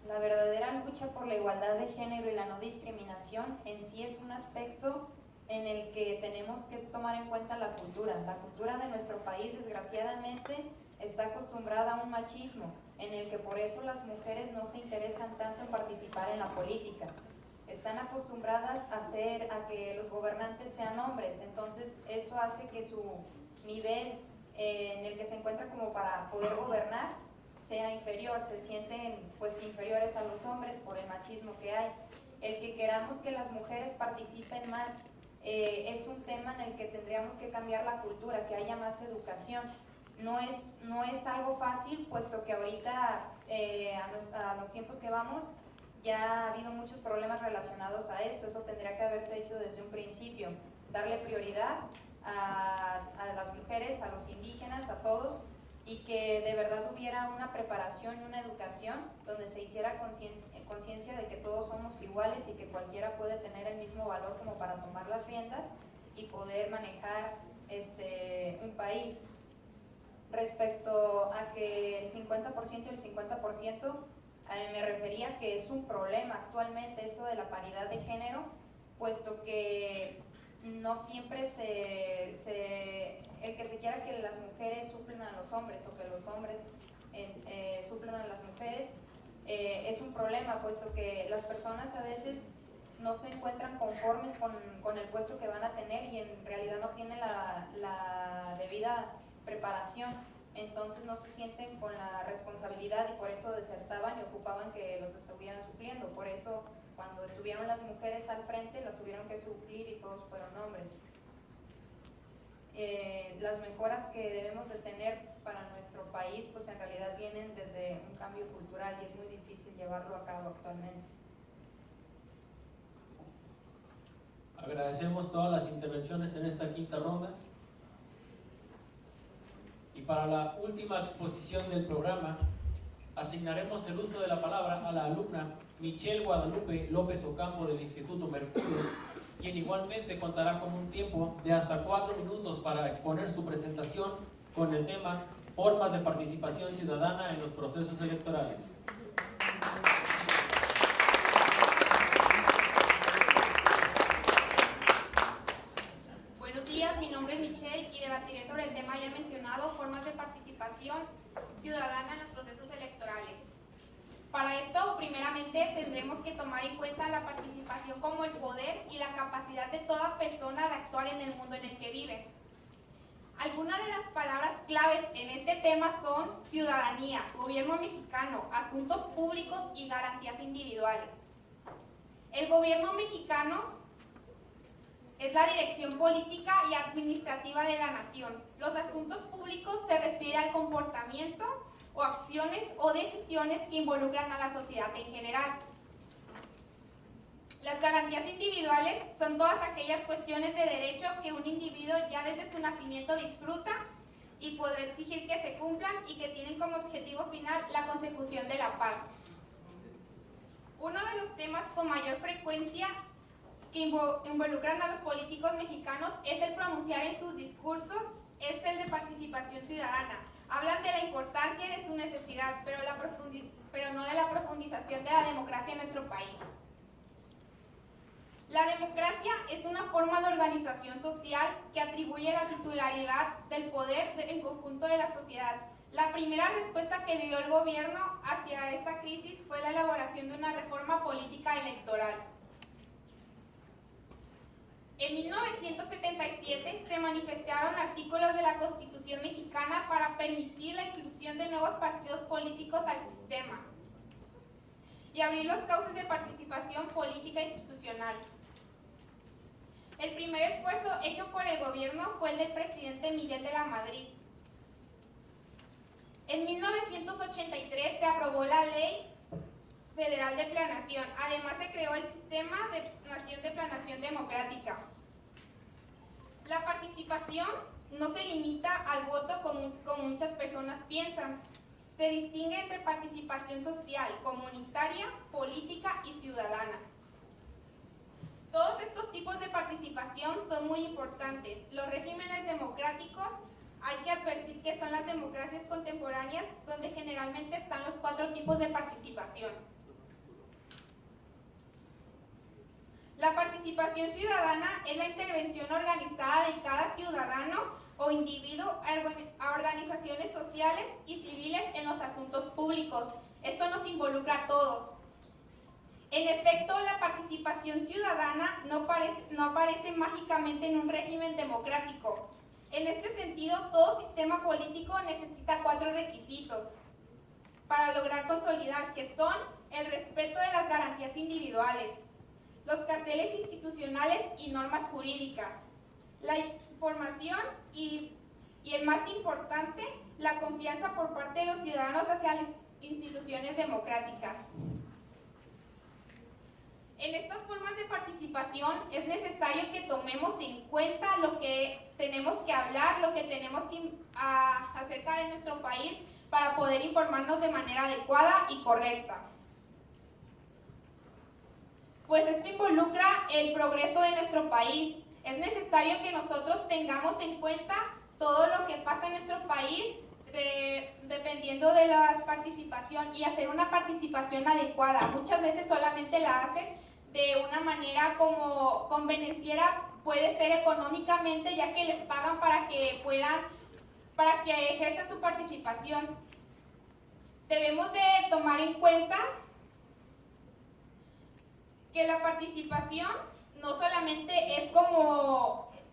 [SPEAKER 6] La verdadera lucha por la igualdad de género y la no discriminación en sí es un aspecto en el que tenemos que tomar en cuenta la cultura. La cultura de nuestro país, desgraciadamente, está acostumbrada a un machismo, en el que por eso las mujeres no se interesan tanto en participar en la política. Están acostumbradas a que los gobernantes sean hombres, entonces eso hace que su nivel en el que se encuentra como para poder gobernar sea inferior, se sienten pues inferiores a los hombres por el machismo que hay. El que queramos que las mujeres participen más es un tema en el que tendríamos que cambiar la cultura, que haya más educación. No es algo fácil, puesto que ahorita a los tiempos que vamos ya ha habido muchos problemas relacionados a esto. Eso tendría que haberse hecho desde un principio, darle prioridad a las mujeres, a los indígenas, a todos, y que de verdad hubiera una preparación y una educación donde se hiciera conciencia de que todos somos iguales y que cualquiera puede tener el mismo valor como para tomar las riendas y poder manejar un país. Respecto a que el 50% y el 50%, me refería que es un problema actualmente eso de la paridad de género, puesto que no siempre el que se quiera que las mujeres suplen a los hombres o que los hombres suplen a las mujeres es un problema, puesto que las personas a veces no se encuentran conformes con el puesto que van a tener y en realidad no tienen la debida preparación, entonces no se sienten con la responsabilidad y por eso desertaban y ocupaban que los estuvieran supliendo. Por eso cuando estuvieron las mujeres al frente las tuvieron que suplir y todos fueron hombres. Las mejoras que debemos de tener para nuestro país pues en realidad vienen desde un cambio cultural y es muy difícil llevarlo a cabo actualmente.
[SPEAKER 1] Agradecemos todas las intervenciones en esta quinta ronda. Y para la última exposición del programa, asignaremos el uso de la palabra a la alumna Michelle Guadalupe López Ocampo del Instituto Mercurio, quien igualmente contará con un tiempo de hasta 4 minutos para exponer su presentación con el tema Formas de participación ciudadana en los procesos electorales.
[SPEAKER 8] Buenos días, mi nombre es Michelle y debatiré sobre el tema ya mencionado, formas de participación ciudadana en los procesos electorales. Para esto, primeramente, tendremos que tomar en cuenta la participación como el poder y la capacidad de toda persona de actuar en el mundo en el que vive. Algunas de las palabras claves en este tema son ciudadanía, gobierno mexicano, asuntos públicos y garantías individuales. El gobierno mexicano es la dirección política y administrativa de la nación. Los asuntos públicos se refieren al comportamiento o acciones o decisiones que involucran a la sociedad en general. Las garantías individuales son todas aquellas cuestiones de derecho que un individuo ya desde su nacimiento disfruta y podrá exigir que se cumplan y que tienen como objetivo final la consecución de la paz. Uno de los temas con mayor frecuencia que involucran a los políticos mexicanos es el pronunciar en sus discursos, es el de participación ciudadana. Hablan de la importancia y de su necesidad, pero no de la profundización de la democracia en nuestro país. La democracia es una forma de organización social que atribuye la titularidad del poder en conjunto de la sociedad. La primera respuesta que dio el gobierno hacia esta crisis fue la elaboración de una reforma política electoral. En 1977 se manifestaron artículos de la Constitución mexicana para permitir la inclusión de nuevos partidos políticos al sistema y abrir los cauces de participación política institucional. El primer esfuerzo hecho por el gobierno fue el del presidente Miguel de la Madrid. En 1983 se aprobó la Ley Federal de Planeación. Además se creó el Sistema de Nación de Planeación Democrática. La participación no se limita al voto como muchas personas piensan. Se distingue entre participación social, comunitaria, política y ciudadana. Todos estos tipos de participación son muy importantes. Los regímenes democráticos, hay que advertir que son las democracias contemporáneas donde generalmente están los 4 tipos de participación. La participación ciudadana es la intervención organizada de cada ciudadano o individuo a organizaciones sociales y civiles en los asuntos públicos. Esto nos involucra a todos. En efecto, la participación ciudadana no aparece mágicamente en un régimen democrático. En este sentido, todo sistema político necesita 4 requisitos para lograr consolidar, que son el respeto de las garantías individuales, los carteles institucionales y normas jurídicas, la información y el más importante, la confianza por parte de los ciudadanos hacia las instituciones democráticas. En estas formas de participación es necesario que tomemos en cuenta lo que tenemos que hablar, lo que tenemos que acerca de nuestro país para poder informarnos de manera adecuada y correcta. Pues esto involucra el progreso de nuestro país. Es necesario que nosotros tengamos en cuenta todo lo que pasa en nuestro país dependiendo de la participación y hacer una participación adecuada. Muchas veces solamente la hacen de una manera como convenenciera, puede ser económicamente, ya que les pagan para que ejerzan su participación. Debemos de tomar en cuenta que la participación no solamente es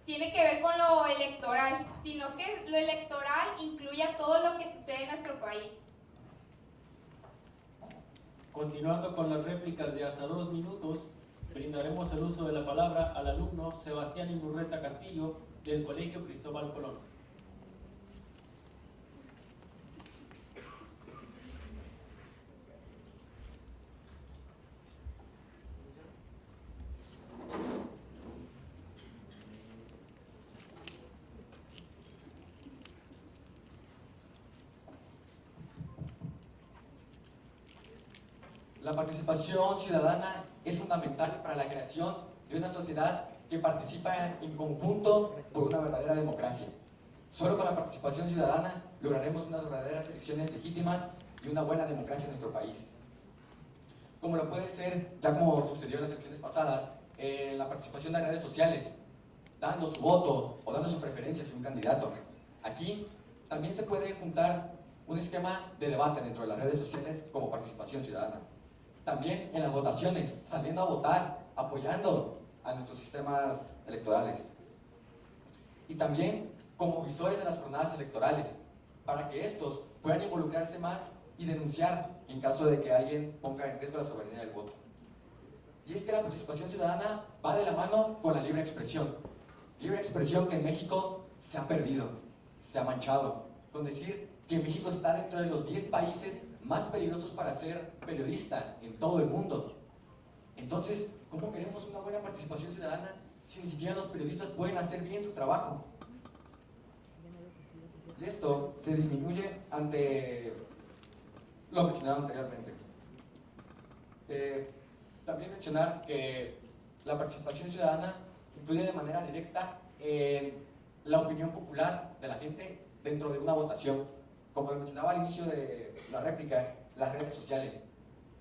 [SPEAKER 8] tiene que ver con lo electoral, sino que lo electoral incluye a todo lo que sucede en nuestro país.
[SPEAKER 1] Continuando con las réplicas de hasta 2 minutos, brindaremos el uso de la palabra al alumno Sebastián Imurreta Castillo del Colegio Cristóbal Colón.
[SPEAKER 2] La participación ciudadana es fundamental para la creación de una sociedad que participa en conjunto por una verdadera democracia. Solo con la participación ciudadana lograremos unas verdaderas elecciones legítimas y una buena democracia en nuestro país. Como lo puede ser, ya como sucedió en las elecciones pasadas, la participación de redes sociales, dando su voto o dando su preferencia hacia un candidato. Aquí también se puede juntar un esquema de debate dentro de las redes sociales como participación ciudadana. También en las votaciones, saliendo a votar, apoyando a nuestros sistemas electorales. Y también como visores de las jornadas electorales, para que estos puedan involucrarse más y denunciar en caso de que alguien ponga en riesgo la soberanía del voto. Y es que la participación ciudadana va de la mano con la libre expresión. Libre expresión que en México se ha perdido, se ha manchado, con decir que México está dentro de los 10 países más peligrosos para ser periodista en todo el mundo. Entonces, ¿cómo queremos una buena participación ciudadana si ni siquiera los periodistas pueden hacer bien su trabajo? Y esto se disminuye ante lo mencionado anteriormente. También mencionar que la participación ciudadana influye de manera directa en la opinión popular de la gente dentro de una votación. Como lo mencionaba al inicio de la réplica, las redes sociales,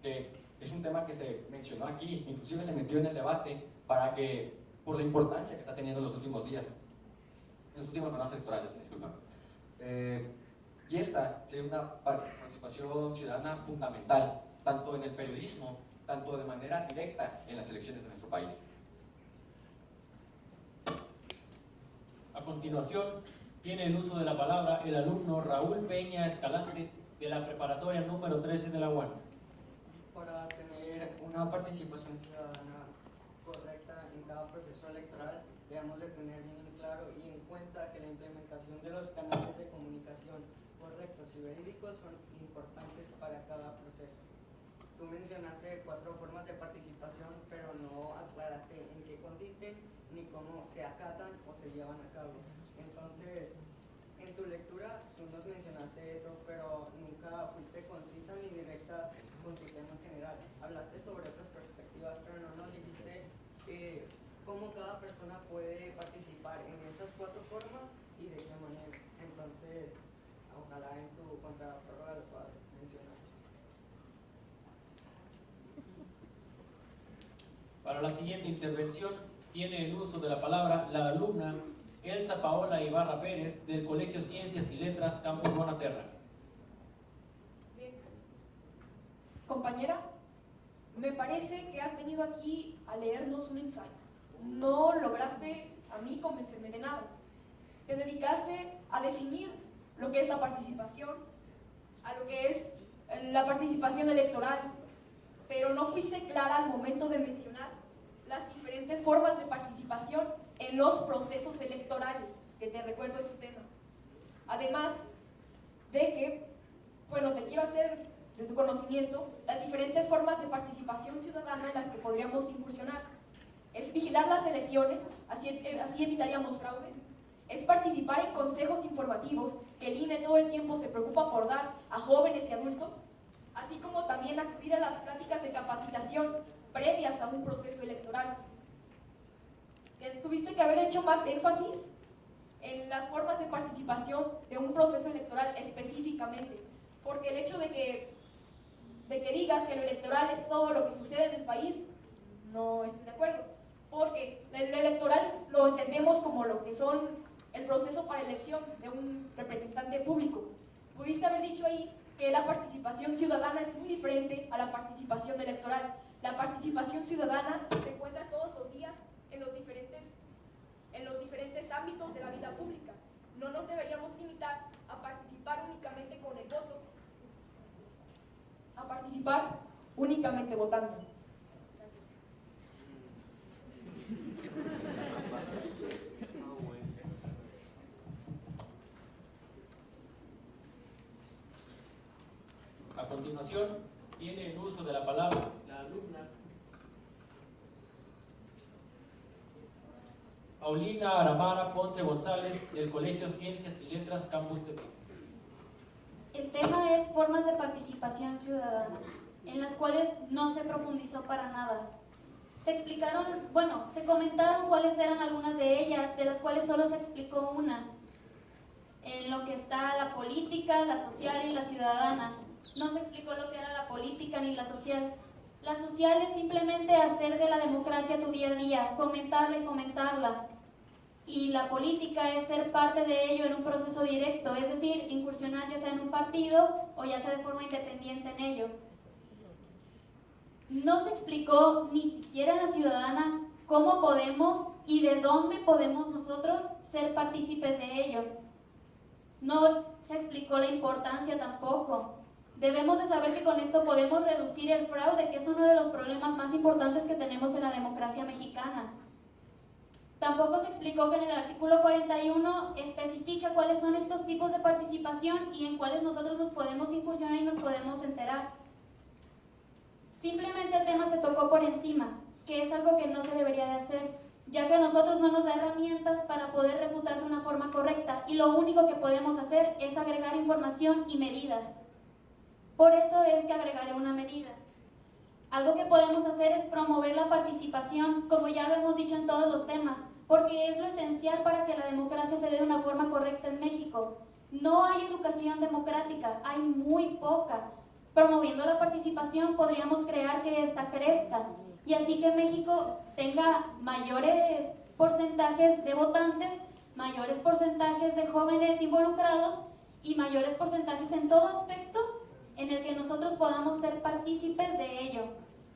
[SPEAKER 2] que es un tema que se mencionó aquí, inclusive se metió en el debate por la importancia que está teniendo en los últimos días, en las últimas jornadas electorales, me disculpan. Y esta sería una participación ciudadana fundamental, tanto en el periodismo, tanto de manera directa en las elecciones de nuestro país.
[SPEAKER 1] A continuación, tiene el uso de la palabra el alumno Raúl Peña Escalante de la preparatoria número 13 de la UAN.
[SPEAKER 3] Para tener una participación ciudadana correcta en cada proceso electoral, debemos de tener bien claro y en cuenta que la implementación de los canales de comunicación correctos y verídicos son importantes para cada proceso. Tú mencionaste 4 formas de participación, pero no aclaraste en qué consisten ni cómo se acatan o se llevan a cabo. Entonces, en tu lectura tú nos mencionaste eso, pero nunca fuiste concisa ni directa con tu tema general. Hablaste sobre otras perspectivas, pero no nos dijiste cómo cada persona puede participar en esas 4 formas y de qué manera. Entonces, ojalá en tu contraprórroga lo puedas mencionar.
[SPEAKER 1] Para la siguiente intervención, tiene el uso de la palabra la alumna Elsa Paola Ibarra Pérez del Colegio Ciencias y Letras Campus Bonaterra.
[SPEAKER 4] Compañera, me parece que has venido aquí a leernos un ensayo. No lograste a mí convencerme de nada. Te dedicaste a definir lo que es la participación, a lo que es la participación electoral, pero no fuiste clara al momento de mencionar las diferentes formas de participación en los procesos electorales, que te recuerdo es tu tema. Además de que, bueno, te quiero hacer de tu conocimiento las diferentes formas de participación ciudadana en las que podríamos incursionar. Es vigilar las elecciones, así evitaríamos fraudes. Es participar en consejos informativos que el INE todo el tiempo se preocupa por dar a jóvenes y adultos, así como también acudir a las pláticas de capacitación previas a un proceso electoral. Tuviste que haber hecho más énfasis en las formas de participación de un proceso electoral específicamente, porque el hecho de que digas que lo electoral es todo lo que sucede en el país, no estoy de acuerdo, porque lo electoral lo entendemos como lo que son el proceso para elección de un representante público. Pudiste haber dicho ahí que la participación ciudadana es muy diferente a la participación electoral. La participación ciudadana se encuentra todos los días en los diferentes ámbitos de la vida pública. No nos deberíamos limitar a participar únicamente con el voto, a participar únicamente votando. Gracias.
[SPEAKER 1] A continuación, tiene el uso de la palabra la alumna Paulina Aramara Ponce González del Colegio Ciencias y Letras Campus Tepic.
[SPEAKER 5] El tema es formas de participación ciudadana, en las cuales no se profundizó para nada. Se comentaron cuáles eran algunas de ellas, de las cuales solo se explicó una. En lo que está la política, la social y la ciudadana. No se explicó lo que era la política ni la social. La social es simplemente hacer de la democracia tu día a día, comentarla y fomentarla. Y la política es ser parte de ello en un proceso directo, es decir, incursionar ya sea en un partido o ya sea de forma independiente en ello. No se explicó ni siquiera en la ciudadana cómo podemos y de dónde podemos nosotros ser partícipes de ello. No se explicó la importancia tampoco. Debemos de saber que con esto podemos reducir el fraude, que es uno de los problemas más importantes que tenemos en la democracia mexicana. Tampoco se explicó que en el artículo 41 especifica cuáles son estos tipos de participación y en cuáles nosotros nos podemos incursionar y nos podemos enterar. Simplemente el tema se tocó por encima, que es algo que no se debería de hacer, ya que a nosotros no nos da herramientas para poder refutar de una forma correcta y lo único que podemos hacer es agregar información y medidas. Por eso es que agregaré una medida. Algo que podemos hacer es promover la participación, como ya lo hemos dicho en todos los temas, porque es lo esencial para que la democracia se dé de una forma correcta en México. No hay educación democrática, hay muy poca. Promoviendo la participación podríamos crear que ésta crezca y así que México tenga mayores porcentajes de votantes, mayores porcentajes de jóvenes involucrados y mayores porcentajes en todo aspecto en el que nosotros podamos ser partícipes de ello,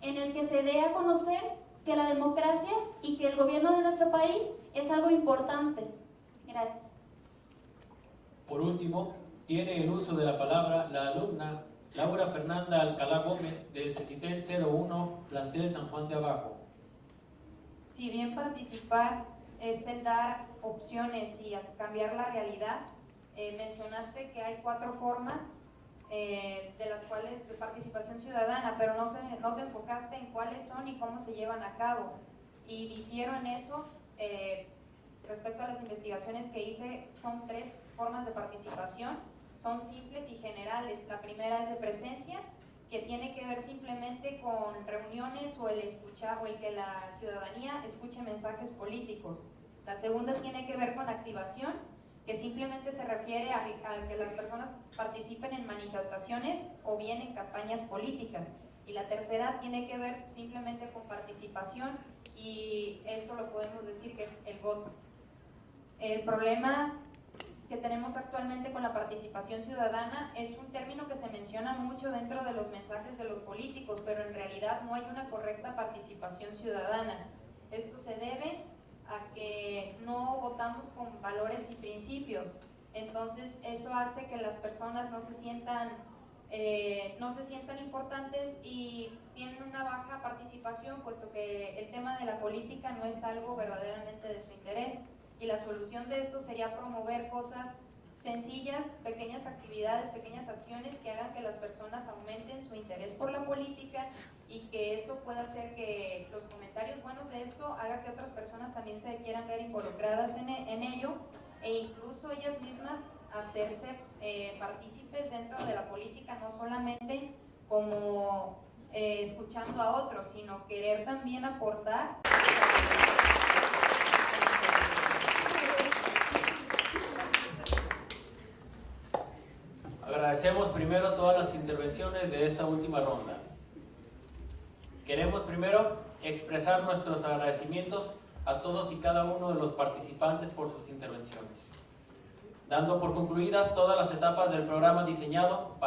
[SPEAKER 5] en el que se dé a conocer que la democracia y que el gobierno de nuestro país es algo importante. Gracias.
[SPEAKER 1] Por último, tiene el uso de la palabra la alumna Laura Fernanda Alcalá Gómez del CETITEL 01, plantel San Juan de Abajo.
[SPEAKER 6] Si bien participar es el dar opciones y cambiar la realidad, mencionaste que hay 4 formas de las cuales de participación ciudadana, pero no te enfocaste en cuáles son y cómo se llevan a cabo. Y difiero en eso respecto a las investigaciones que hice. Son 3 formas de participación, son simples y generales. La primera es de presencia, que tiene que ver simplemente con reuniones o el escuchar o el que la ciudadanía escuche mensajes políticos. La segunda tiene que ver con activación, que simplemente se refiere a que las personas participen en manifestaciones o bien en campañas políticas. Y la tercera tiene que ver simplemente con participación, y esto lo podemos decir que es el voto. El problema que tenemos actualmente con la participación ciudadana es un término que se menciona mucho dentro de los mensajes de los políticos, pero en realidad no hay una correcta participación ciudadana. Esto se debe a que no votamos con valores y principios. Entonces eso hace que las personas no se sientan importantes y tienen una baja participación, puesto que el tema de la política no es algo verdaderamente de su interés. Y la solución de esto sería promover cosas sencillas, pequeñas actividades, pequeñas acciones que hagan que las personas aumenten su interés por la política, y que eso pueda hacer que los comentarios buenos de esto haga que otras personas también se quieran ver involucradas en ello, e incluso ellas mismas hacerse partícipes dentro de la política, no solamente como escuchando a otros, sino querer también aportar.
[SPEAKER 1] Agradecemos primero todas las intervenciones de esta última ronda. Queremos primero expresar nuestros agradecimientos a todos y cada uno de los participantes por sus intervenciones, dando por concluidas todas las etapas del programa diseñado para